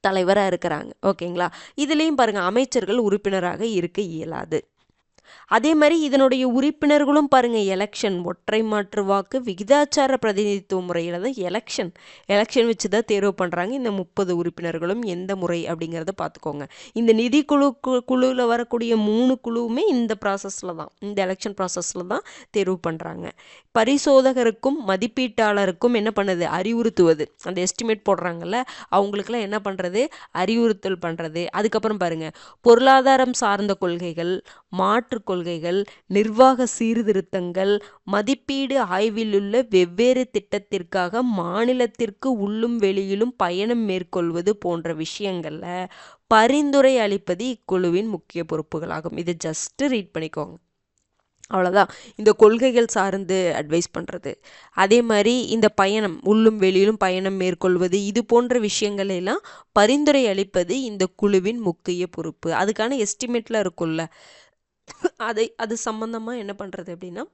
தலைவராக இருக்கிறாங்க. ஓகேங்களா? இதுலேயும் பாருங்கள், அமைச்சர்கள் உறுப்பினராக இருக்க இயலாது. அதே மாதிரி இதனுடைய உறுப்பினர்களும் பாருங்கள், எலெக்ஷன், ஒற்றை மாற்று வாக்கு, விகிதாச்சார பிரதிநிதித்துவ முறையில் தான் எலெக்ஷன் வச்சு தான் தேர்வு பண்ணுறாங்க. இந்த 30 உறுப்பினர்களும் எந்த முறை அப்படிங்கிறத பார்த்துக்கோங்க. இந்த நிதி குழுவில் வரக்கூடிய 3 குழுவுமே இந்த ப்ராசஸில் தான், இந்த எலெக்ஷன் ப்ராசஸில் தான் தேர்வு பண்ணுறாங்க. பரிசோதகருக்கும் மதிப்பீட்டாளருக்கும் என்ன பண்ணுது? அறிவுறுத்துவது. அந்த எஸ்டிமேட் போடுறாங்கல்ல, அவங்களுக்குலாம் என்ன பண்ணுறது? அறிவுறுத்தல் பண்ணுறது. அதுக்கப்புறம் பாருங்கள், பொருளாதாரம் சார்ந்த கொள்கைகள், மாற்று கொள்கைகள், நிர்வாக சீர்திருத்தங்கள், மதிப்பீடு ஆய்விலுள்ள வெவ்வேறு திட்டத்திற்காக மாநிலத்திற்கு உள்ளும் வெளியிலும் பயணம் மேற்கொள்வது போன்ற விஷயங்கள்ல பரிந்துரை அளிப்பது இக்குழுவின் முக்கிய பொறுப்புகளாகும். இதை ஜஸ்ட் ரீட் பண்ணிக்கோங்க, அவ்வளோதான். இந்த கொள்கைகள் சார்ந்து அட்வைஸ் பண்ணுறது, அதே மாதிரி இந்த பயணம், உள்ளும் வெளியிலும் பயணம் மேற்கொள்வது, இது போன்ற விஷயங்கள் எல்லாம் பரிந்துரை அளிப்பது இந்த குழுவின் முக்கிய பொறுப்பு. அதுக்கான எஸ்டிமேட்லாம் இருக்கும்ல, அது சம்பந்தமாக என்ன பண்ணுறது அப்படின்னா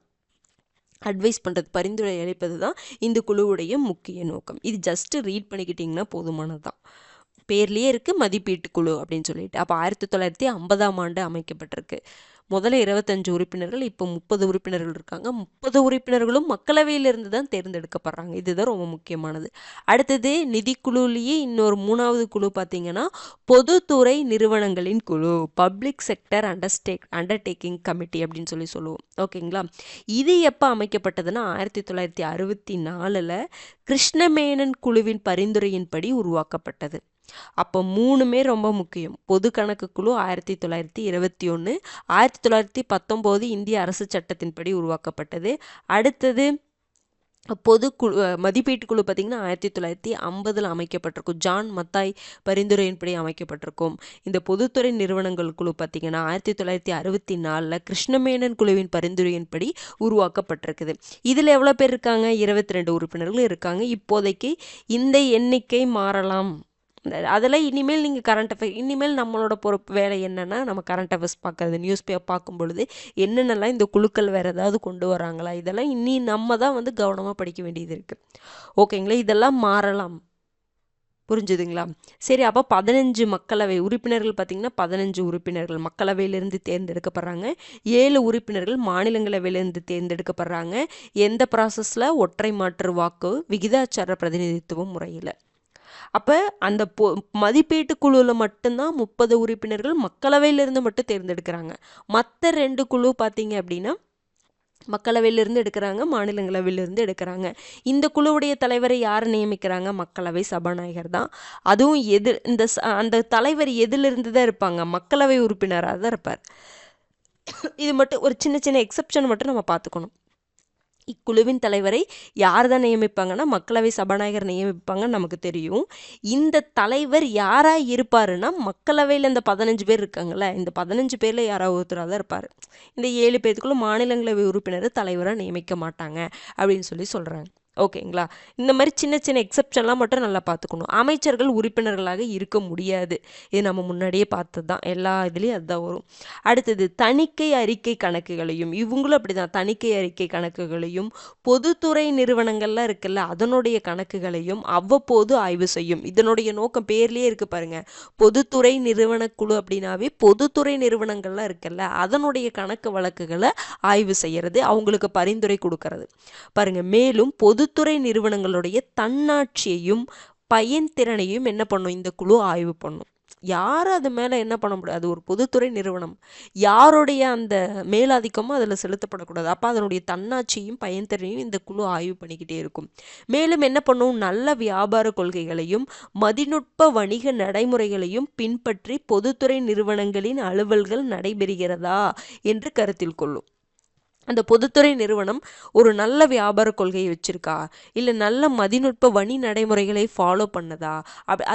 அட்வைஸ் பண்ணுறது, பரிந்துரை அளிப்பது தான் இந்த குழுவுடைய முக்கிய நோக்கம். இது ஜஸ்ட்டு ரீட் பண்ணிக்கிட்டிங்கன்னா போதுமானது தான். பேர்லேயே இருக்குது மதிப்பீட்டு குழு அப்படின்னு சொல்லிட்டு. அப்போ 1950ஆம் ஆண்டு அமைக்கப்பட்டிருக்கு. முதல்ல 25 உறுப்பினர்கள், இப்போ 30 உறுப்பினர்கள் இருக்காங்க. 30 உறுப்பினர்களும் மக்களவையிலிருந்து தான் தேர்ந்தெடுக்கப்படுறாங்க. இதுதான் ரொம்ப முக்கியமானது. அடுத்தது நிதிக்குழுலேயே இன்னொரு 3வது குழு பார்த்தீங்கன்னா பொதுத்துறை நிறுவனங்களின் குழு, பப்ளிக் செக்டர் அண்டர்டேக்கிங் கமிட்டி அப்படின்னு சொல்லுவோம். ஓகேங்களா? இது எப்போ அமைக்கப்பட்டதுன்னா 1964 கிருஷ்ணமேனன் குழுவின் பரிந்துரையின்படி உருவாக்கப்பட்டது. அப்போ 3மே ரொம்ப முக்கியம். பொது கணக்கு குழு 1921, 1919 இந்திய அரசு சட்டத்தின்படி உருவாக்கப்பட்டது. அடுத்தது மதிப்பீட்டு குழு பார்த்திங்கன்னா 1950 அமைக்கப்பட்டிருக்கும். ஜான் மத்தாய் பரிந்துரையின்படி அமைக்கப்பட்டிருக்கும். இந்த பொதுத்துறை நிறுவனங்கள் குழு பார்த்திங்கன்னா 1964 கிருஷ்ணமேனன் குழுவின் பரிந்துரையின்படி உருவாக்கப்பட்டிருக்குது. இதில் எவ்வளோ பேர் இருக்காங்க? 22 உறுப்பினர்கள் இருக்காங்க. இப்போதைக்கு இந்த எண்ணிக்கை மாறலாம். அதில் இனிமேல் நீங்கள் கரண்ட் அஃபேர், இனிமேல் நம்மளோட பொறுப்பு வேலை என்னென்னா, நம்ம கரண்ட் அஃபேர்ஸ் பார்க்குறது, நியூஸ் பேப்பர் பார்க்கும் பொழுது என்னென்னலாம் இந்த குழுக்கள் வேறு ஏதாவது கொண்டு வராங்களா, இதெல்லாம் இனி நம்ம தான் வந்து கவனமாக படிக்க வேண்டியது இருக்குது. ஓகேங்களா? இதெல்லாம் மாறலாம். புரிஞ்சுதுங்களா? சரி, அப்போ 15 மக்களவை உறுப்பினர்கள் பார்த்திங்கன்னா 15 உறுப்பினர்கள் மக்களவையிலிருந்து தேர்ந்தெடுக்கப்படுறாங்க. 7 உறுப்பினர்கள் மாநிலங்களவையிலிருந்து தேர்ந்தெடுக்கப்படுறாங்க. எந்த ப்ராசஸில்? ஒற்றை மாற்று வாக்கு, விகிதாச்சார பிரதிநிதித்துவம் முறையில். அப்போ அந்த மதிப்பீட்டு குழுவில் மட்டும்தான் 30 உறுப்பினர்கள் மக்களவையிலிருந்து மட்டும் தேர்ந்தெடுக்கிறாங்க. மற்ற 2 குழு பார்த்தீங்க அப்படின்னா மக்களவையிலிருந்து எடுக்கிறாங்க, மாநிலங்களவையிலிருந்து எடுக்கிறாங்க. இந்த குழுவுடைய தலைவரை யார் நியமிக்கிறாங்க? மக்களவை சபாநாயகர் தான். அதுவும் அந்த தலைவர் எதிலிருந்து தான் இருப்பாங்க? மக்களவை உறுப்பினராக தான் இருப்பார். இது மட்டும் ஒரு சின்ன சின்ன எக்ஸப்ஷன் மட்டும் நம்ம பார்த்துக்கணும். இக்குழுவின் தலைவரை யார் தான் நியமிப்பாங்கன்னா மக்களவை சபாநாயகர் நியமிப்பாங்கன்னு நமக்கு தெரியும். இந்த தலைவர் யாராக இருப்பாருன்னா மக்களவையில் இந்த 15 பேர் இருக்காங்கல்ல, இந்த 15 பேரில் யாராவது ஒருத்தராக தான் இருப்பார். இந்த 7 பேருக்குள்ள மாநிலங்களவை உறுப்பினர் தலைவராக நியமிக்க மாட்டாங்க அப்படின்னு சொல்கிறாங்க. ஓகேங்களா? இந்த மாதிரி சின்ன சின்ன எக்ஸப்ஷன்லாம் மட்டும் நல்லா பார்த்துக்கணும். அமைச்சர்கள் உறுப்பினர்களாக இருக்க முடியாது. இது நம்ம முன்னாடியே பார்த்தது தான், எல்லா இதுலேயும் அதுதான் வரும். அடுத்தது தணிக்கை அறிக்கை கணக்குகளையும், இவங்களும் அப்படி தான், தணிக்கை அறிக்கை கணக்குகளையும் பொதுத்துறை நிறுவனங்கள்லாம் இருக்குல்ல அதனுடைய கணக்குகளையும் அவ்வப்போது ஆய்வு செய்யும். இதனுடைய நோக்கம் பேர்லேயே இருக்குது பாருங்க, பொதுத்துறை நிறுவன குழு அப்படின்னாவே பொதுத்துறை நிறுவனங்கள்லாம் இருக்குல்ல அதனுடைய கணக்கு வழக்குகளை ஆய்வு செய்கிறது, அவங்களுக்கு பரிந்துரை கொடுக்கறது பாருங்க. மேலும் பொதுத்துறை நிறுவனங்களுடைய தன்னாட்சியையும் பயன்திறனையும் என்ன பண்ணும்? இந்த குழு ஆய்வு பண்ணும். யாரும் அது மேலே என்ன பண்ண முடியாது, அது ஒரு பொதுத்துறை நிறுவனம், யாருடைய அந்த மேலாதிக்கமும் அதில் செலுத்தப்படக்கூடாது. அப்போ அதனுடைய தன்னாட்சியும் பயன்திறனையும் இந்த குழு ஆய்வு பண்ணிக்கிட்டே இருக்கும். மேலும் என்ன பண்ணும்? நல்ல வியாபார கொள்கைகளையும் மதிநுட்ப வணிக நடைமுறைகளையும் பின்பற்றி பொதுத்துறை நிறுவனங்களின் அலுவல்கள் நடைபெறுகிறதா என்று கருத்தில் கொள்ளும். அந்த பொதுத்துறை நிறுவனம் ஒரு நல்ல வியாபார கொள்கையை வச்சிருக்கா, இல்லை நல்ல மதிநுட்ப வணி நடைமுறைகளை ஃபாலோ பண்ணுதா,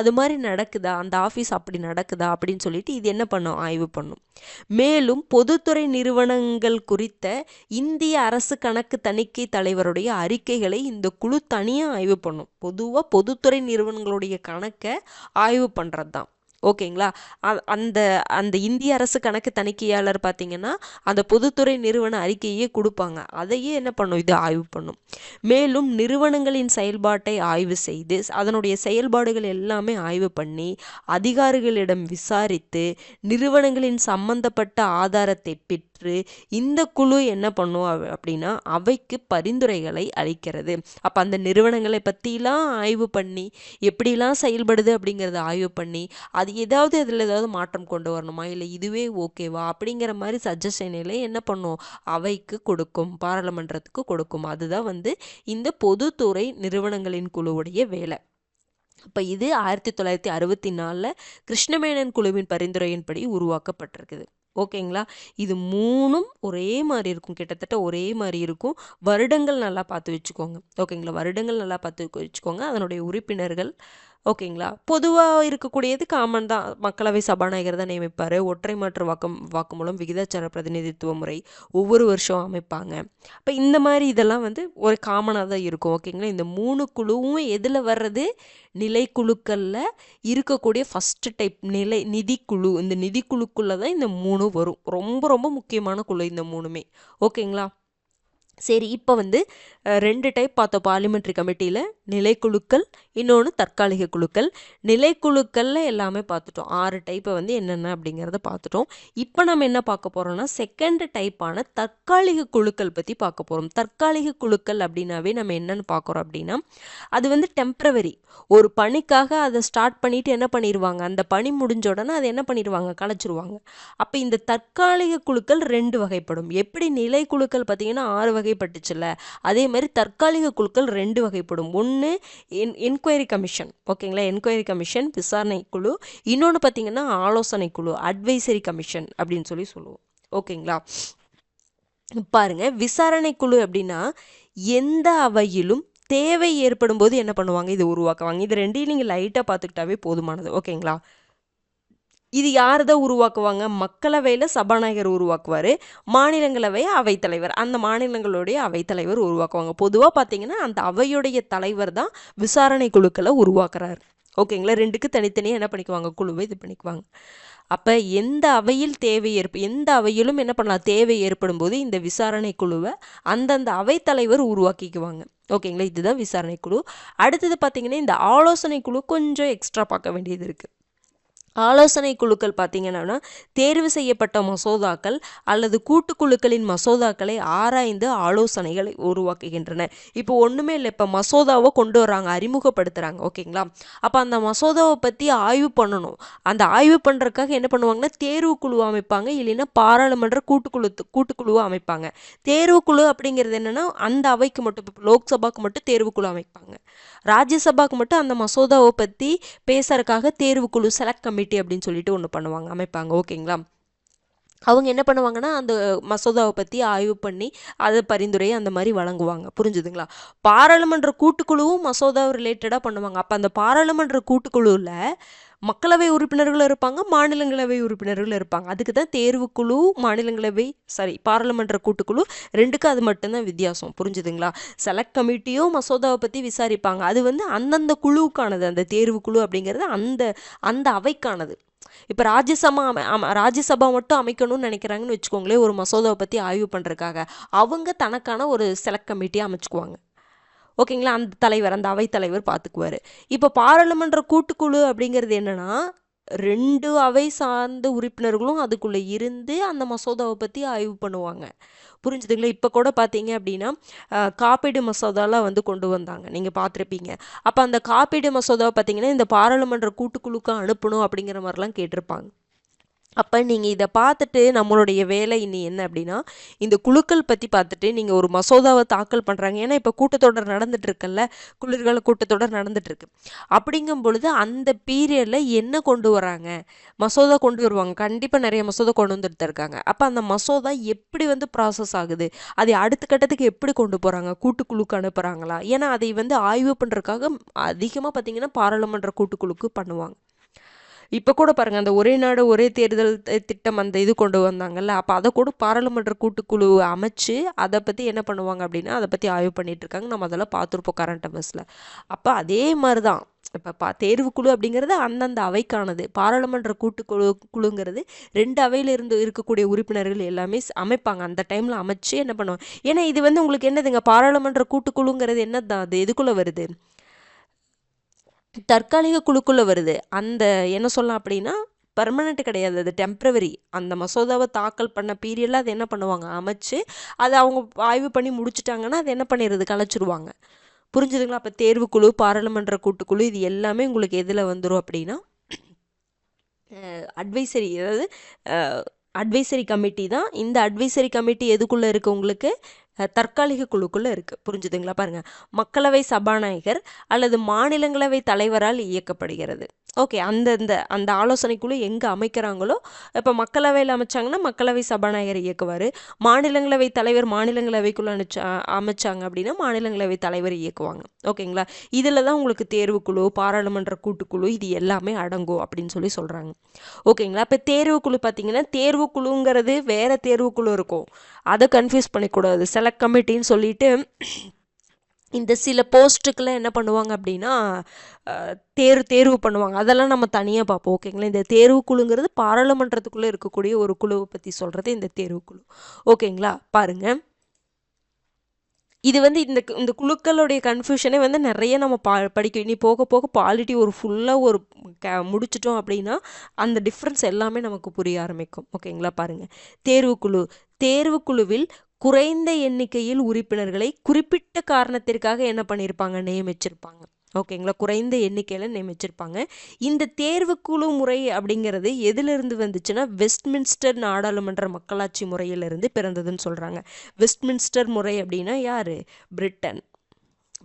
அது மாதிரி நடக்குதா, அந்த ஆஃபீஸ் அப்படி நடக்குதா அப்படின்னு சொல்லிட்டு இது என்ன பண்ணும், ஆய்வு பண்ணும். மேலும் பொதுத்துறை நிறுவனங்கள் குறித்த இந்திய அரசு கணக்கு தணிக்கை தலைவருடைய அறிக்கைகளை இந்த குழு தனியாக ஆய்வு பண்ணும். பொதுவாக பொதுத்துறை நிறுவனங்களுடைய கணக்கை ஆய்வு பண்ணுறது தான். ஓகேங்களா. அந்த அந்த இந்திய அரசு கணக்கு தணிக்கையாளர் பார்த்தீங்கன்னா அந்த பொதுத்துறை நிறுவன அறிக்கையே கொடுப்பாங்க, அதையே என்ன பண்ணும், இது ஆய்வு பண்ணும். மேலும் நிறுவனங்களின் செயல்பாட்டை ஆய்வு செய்து அதனுடைய செயல்பாடுகள் எல்லாமே ஆய்வு பண்ணி அதிகாரிகளிடம் விசாரித்து நிறுவனங்களின் சம்பந்தப்பட்ட ஆதாரத்தை பெற்று இந்த குழு என்ன பண்ணும் அப்படின்னா அவைக்கு பரிந்துரைகளை அளிக்கிறது. அப்போ அந்த நிறுவனங்களை பற்றிலாம் ஆய்வு பண்ணி எப்படிலாம் செயல்படுது அப்படிங்கிறத ஆய்வு பண்ணி அது ஏதாவது அதில் ஏதாவது மாற்றம் கொண்டு வரணுமா, இல்லை இதுவே ஓகேவா அப்படிங்கிற மாதிரி சஜஷனில் என்ன பண்ணும், அவைக்கு கொடுக்கும், பாராளுமன்றத்துக்கு கொடுக்கும். அதுதான் வந்து இந்த பொதுத்துறை நிறுவனங்களின் குழுவுடைய வேலை. இப்போ இது 1964 கிருஷ்ணமேனன் குழுவின் பரிந்துரையின்படி உருவாக்கப்பட்டிருக்குது. ஓகேங்களா. இது மூணும் ஒரே மாதிரி இருக்கும், கிட்டத்தட்ட ஒரே மாதிரி இருக்கும். வருடங்கள் நல்லா பார்த்து வச்சுக்கோங்க. ஓகேங்களா. வருடங்கள் நல்லா பார்த்து வச்சுக்கோங்க. அதனுடைய உறுப்பினர்கள் ஓகேங்களா. பொதுவாக இருக்கக்கூடியது காமன் தான். மக்களவை சபாநாயகர் தான் நியமிப்பார். ஒற்றை மாற்று வாக்குமூலம் விகிதாச்சார பிரதிநிதித்துவ முறை ஒவ்வொரு வருஷம் அமைப்பாங்க. இப்போ இந்த மாதிரி இதெல்லாம் வந்து ஒரு காமனாக தான் இருக்கும். ஓகேங்களா. இந்த 3 குழுவும் எதில் வர்றது, நிலைக்குழுக்களில் இருக்கக்கூடிய ஃபஸ்ட்டு டைப் நிதிக்குழு. இந்த நிதிக்குழுக்குள்ளே தான் இந்த 3 வரும். ரொம்ப ரொம்ப முக்கியமான குழு இந்த 3மே. ஓகேங்களா. சரி, இப்போ வந்து 2 டைப் பார்த்தோம் பார்லிமெண்ட்ரி கமிட்டியில், நிலைக்குழுக்கள், இன்னொன்று தற்காலிக குழுக்கள். நிலைக்குழுக்களில் எல்லாமே பார்த்துட்டோம். 6 டைப்பை வந்து என்னென்ன அப்படிங்கிறத பார்த்துட்டோம். இப்போ நம்ம என்ன பார்க்க போகிறோம்னா செகண்ட் டைப்பான தற்காலிக குழுக்கள் பற்றி பார்க்க போகிறோம். தற்காலிக குழுக்கள் அப்படின்னாவே நம்ம என்னென்னு பார்க்குறோம் அப்படின்னா அது வந்து டெம்ப்ரவரி. ஒரு பணிக்காக அதை ஸ்டார்ட் பண்ணிவிட்டு என்ன பண்ணிடுவாங்க, அந்த பணி முடிஞ்ச உடனே அதை என்ன பண்ணிடுவாங்க, கலைச்சிருவாங்க. அப்போ இந்த தற்காலிக குழுக்கள் 2 வகைப்படும். எப்படி நிலை குழுக்கள் பார்த்தீங்கன்னா 6 வகைப்பட்டுச்சுல்ல, அதே மாதிரி தற்காலிக குழுக்கள் 2 வகைப்படும். ஒன்று என்கொயரி கமிஷன். ஓகேங்களா. என்கொயரி கமிஷன் விசாரணை குழு. இன்னொன்று பார்த்தீங்கன்னா ஆலோசனை குழு, அட்வைசரி கமிஷன் அப்படின்னு சொல்லுவோம். ஓகேங்களா. பாருங்க, விசாரணை குழு அப்படின்னா எந்த அவையிலும் தேவை ஏற்படும் போது என்ன பண்ணுவாங்க, இது உருவாக்குவாங்க. இது ரெண்டையும் நீங்கள் லைட்டாக பார்த்துக்கிட்டாவே போதுமானது. ஓகேங்களா. இது யார் தான் உருவாக்குவாங்க, மக்களவையில் சபாநாயகர் உருவாக்குவார், மாநிலங்களவை அவைத்தலைவர், அந்த மாநிலங்களுடைய அவைத்தலைவர் உருவாக்குவாங்க. பொதுவாக பார்த்தீங்கன்னா அந்த அவையுடைய தலைவர் தான் விசாரணை குழுக்களை உருவாக்குறாரு. ஓகேங்களா. 2க்கு தனித்தனியாக என்ன பண்ணிக்குவாங்க, குழுவை இது பண்ணிக்குவாங்க. அப்போ எந்த அவையில் எந்த அவையிலும் என்ன பண்ணலாம், தேவை ஏற்படும் போது இந்த விசாரணை குழுவை அந்தந்த அவைத்தலைவர் உருவாக்கிக்குவாங்க. ஓகேங்களா. இதுதான் விசாரணை குழு. அடுத்தது பார்த்தீங்கன்னா இந்த ஆலோசனை குழு கொஞ்சம் எக்ஸ்ட்ரா பார்க்க வேண்டியது இருக்குது. ஆலோசனை குழுக்கள் பார்த்தீங்கன்னா தேர்வு செய்யப்பட்ட மசோதாக்கள் அல்லது கூட்டுக்குழுக்களின் மசோதாக்களை ஆராய்ந்து ஆலோசனைகளை உருவாக்குகின்றன. இப்போ ஒன்றுமே இல்லை, இப்போ மசோதாவை கொண்டு வராங்க, அறிமுகப்படுத்துகிறாங்க. ஓகேங்களா. அப்போ அந்த மசோதாவை பற்றி ஆய்வு பண்ணணும். அந்த ஆய்வு பண்ணுறதுக்காக என்ன பண்ணுவாங்கன்னா தேர்வு குழு அமைப்பாங்க, இல்லைன்னா பாராளுமன்ற கூட்டுக்குழுவை அமைப்பாங்க. தேர்வு குழு அப்படிங்கிறது என்னென்னா அந்த அவைக்கு மட்டும், இப்போ லோக்சபாவுக்கு மட்டும் தேர்வு குழு அமைப்பாங்க, ராஜ்யசபாவுக்கு மட்டும் அந்த மசோதாவை பற்றி பேசுறதுக்காக தேர்வு குழு செலக்ட் கமிட்டி அப்படின்னு சொல்லிட்டு ஒன்று அமைப்பாங்க. ஓகேங்களா. அவங்க என்ன பண்ணுவாங்கன்னா அந்த மசோதாவை பற்றி ஆய்வு பண்ணி அதை பரிந்துரையை அந்த மாதிரி வழங்குவாங்க. புரிஞ்சுதுங்களா. பாராளுமன்ற கூட்டுக்குழுவும் மசோதா ரிலேட்டடாக பண்ணுவாங்க. அப்போ அந்த பாராளுமன்ற கூட்டுக்குழுவில் மக்களவை உறுப்பினர்கள் இருப்பாங்க, மாநிலங்களவை உறுப்பினர்கள் இருப்பாங்க. அதுக்கு தான் தேர்வுக்குழு, பாராளுமன்ற கூட்டுக்குழு, 2க்கு அது மட்டும்தான் வித்தியாசம். புரிஞ்சுதுங்களா. செலக்ட் கமிட்டியும் மசோதாவை பற்றி விசாரிப்பாங்க. அது வந்து அந்தந்த குழுவுக்கானது. அந்த தேர்வுக்குழு அப்படிங்கிறது அந்த அவைக்கானது. இப்போ ராஜ்யசபா மட்டும் அமைக்கணும்னு நினைக்கிறாங்கன்னு வச்சுக்கோங்களேன், ஒரு மசோதாவை பற்றி ஆய்வு பண்ணுறதுக்காக அவங்க தனக்கான ஒரு செலக்ட் கமிட்டியை அமைச்சுக்குவாங்க. ஓகேங்களா. அந்த தலைவர், அந்த அவைத்தலைவர் பார்த்துக்குவார். இப்போ பாராளுமன்ற கூட்டுக்குழு அப்படிங்கிறது என்னென்னா 2 அவை சார்ந்த உறுப்பினர்களும் அதுக்குள்ளே இருந்து அந்த மசோதாவை பற்றி ஆய்வு பண்ணுவாங்க. புரிஞ்சுதுங்களா. இப்போ கூட பார்த்தீங்க அப்படின்னா காப்பீடு மசோதாலாம் வந்து கொண்டு வந்தாங்க, நீங்கள் பார்த்துருப்பீங்க. அப்போ அந்த காப்பீடு மசோதாவை பார்த்தீங்கன்னா இந்த பாராளுமன்ற கூட்டுக்குழுக்கு அனுப்பணும் அப்படிங்கிற மாதிரிலாம் கேட்டிருப்பாங்க. அப்போ நீங்கள் இதை பார்த்துட்டு நம்மளுடைய வேலை இனி என்ன அப்படின்னா, இந்த குழுக்கள் பற்றி பார்த்துட்டு நீங்கள் ஒரு மசோதாவை தாக்கல் பண்ணுறாங்க. ஏன்னா இப்போ கூட்டத்தொடர் நடந்துட்டுருக்குல்ல, குளிர்கால கூட்டத்தொடர் நடந்துட்டுருக்கு. அப்படிங்கும் பொழுது அந்த பீரியடில் என்ன கொண்டு வராங்க, மசோதா கொண்டு வருவாங்க. கண்டிப்பாக நிறைய மசோதா கொண்டு வந்துட்டு இருக்காங்க. அப்போ அந்த மசோதா எப்படி வந்து ப்ராசஸ் ஆகுது, அதை அடுத்த கட்டத்துக்கு எப்படி கொண்டு போகிறாங்க, கூட்டுக்குழுக்கு அனுப்புகிறாங்களா? ஏன்னா அதை வந்து ஆய்வு பண்ணுறதுக்காக அதிகமாக பார்த்திங்கன்னா பாராளுமன்ற கூட்டுக்குழுக்கு பண்ணுவாங்க. இப்போ கூட பாருங்கள், அந்த ஒரே நாடு ஒரே தேர்தல் திட்டம் அந்த இது கொண்டு வந்தாங்கல்ல, அப்போ அதை கூட பாராளுமன்ற கூட்டுக்குழு அமைச்சு அதை பற்றி என்ன பண்ணுவாங்க அப்படின்னா அதை பற்றி ஆய்வு பண்ணிட்டு இருக்காங்க. நம்ம அதெல்லாம் பார்த்துருப்போம் கரண்ட் அஃபேர்ஸில். அப்போ அதே மாதிரி தான் இப்போ தேர்வுக்குழு அப்படிங்கிறது அந்தந்த அவைக்கானது. பாராளுமன்ற குழுங்கிறது 2 அவையில் இருந்து இருக்கக்கூடிய உறுப்பினர்கள் எல்லாமே அமைப்பாங்க. அந்த டைமில் அமைச்சு என்ன பண்ணுவாங்க. ஏன்னா இது வந்து உங்களுக்கு என்னதுங்க, பாராளுமன்ற கூட்டுக்குழுங்கிறது என்னதான், அது எதுக்குள்ளே வருது, தற்காலிக குழுக்குள்ளே வருது. அந்த என்ன சொல்லலாம் அப்படின்னா பர்மனெண்ட் கிடையாது, அது டெம்ப்ரவரி. அந்த மசோதாவை தாக்கல் பண்ண பீரியடில் அது என்ன பண்ணுவாங்க, அமைச்சு அதை அவங்க ஆய்வு பண்ணி முடிச்சுட்டாங்கன்னா அது என்ன பண்ணிடுறது, கலைச்சிருவாங்க. புரிஞ்சுதுங்களா? அப்போ தேர்வுக்குழு, பாராளுமன்ற கூட்டுக்குழு இது எல்லாமே உங்களுக்கு எதில் வந்துடும் அப்படின்னா அட்வைசரி, அதாவது அட்வைசரி கமிட்டி தான். இந்த அட்வைசரி கமிட்டி எதுக்குள்ளே இருக்குது, உங்களுக்கு தற்காலிக குழுக்குள்ளே இருக்குது. புரிஞ்சுதுங்களா? பாருங்கள், மக்களவை சபாநாயகர் அல்லது மாநிலங்களவை தலைவரால் இயக்கப்படுகிறது. ஓகே, அந்த ஆலோசனை குழு எங்கே அமைக்கிறாங்களோ, இப்போ மக்களவையில் அமைச்சாங்கன்னா மக்களவை சபாநாயகர் இயக்குவார், மாநிலங்களவை தலைவர் மாநிலங்களவைக்குள்ளே அமைச்சாங்க அப்படின்னா மாநிலங்களவை தலைவர் இயக்குவாங்க. ஓகேங்களா? இதில் தான் உங்களுக்கு தேர்வுக்குழு, பாராளுமன்ற கூட்டுக்குழு இது எல்லாமே அடங்கும் அப்படின்னு சொல்லி சொல்கிறாங்க. ஓகேங்களா? இப்போ தேர்வுக்குழு பார்த்தீங்கன்னா தேர்வுக்குழுங்கிறது வேறு தேர்வுக்குழு இருக்கும், அதை கன்ஃபியூஸ் பண்ணிக்கூடாது. செலக்ட் கமிட்டின்னு சொல்லிட்டு இந்த சில போஸ்ட்டுக்கெல்லாம் என்ன பண்ணுவாங்க அப்படின்னா தேர்வு பண்ணுவாங்க. அதெல்லாம் நம்ம தனியாக பார்ப்போம். ஓகேங்களா? இந்த தேர்வுக்குழுங்கிறது பாராளுமன்றத்துக்குள்ளே இருக்கக்கூடிய ஒரு குழுவை பற்றி சொல்கிறது இந்த தேர்வுக்குழு. ஓகேங்களா? பாருங்கள், இது வந்து இந்த குழுக்களுடைய கன்ஃபியூஷனே வந்து நிறைய நம்ம படிக்கும். இனி போக போக பாலிட்டி ஒரு ஃபுல்லாக ஒரு முடிச்சிட்டோம் அப்படின்னா அந்த டிஃப்ரென்ஸ் எல்லாமே நமக்கு புரிய ஆரம்பிக்கும். ஓகேங்களா? பாருங்கள், தேர்வுக்குழுவில் குறைந்த எண்ணிக்கையில் உறுப்பினர்களை குறிப்பிட்ட காரணத்திற்காக என்ன பண்ணியிருப்பாங்க, நியமிச்சிருப்பாங்க. ஓகேங்களா? குறைந்த எண்ணிக்கையில் நியமிச்சிருப்பாங்க. இந்த தேர்வுக்குழு முறை அப்படிங்கிறது எதிலிருந்து வந்துச்சுன்னா வெஸ்ட்மின்ஸ்டர் நாடாளுமன்ற மக்களாட்சி முறையிலிருந்து பிறந்ததுன்னு சொல்கிறாங்க. வெஸ்ட்மின்ஸ்டர் முறை அப்படின்னா யார்,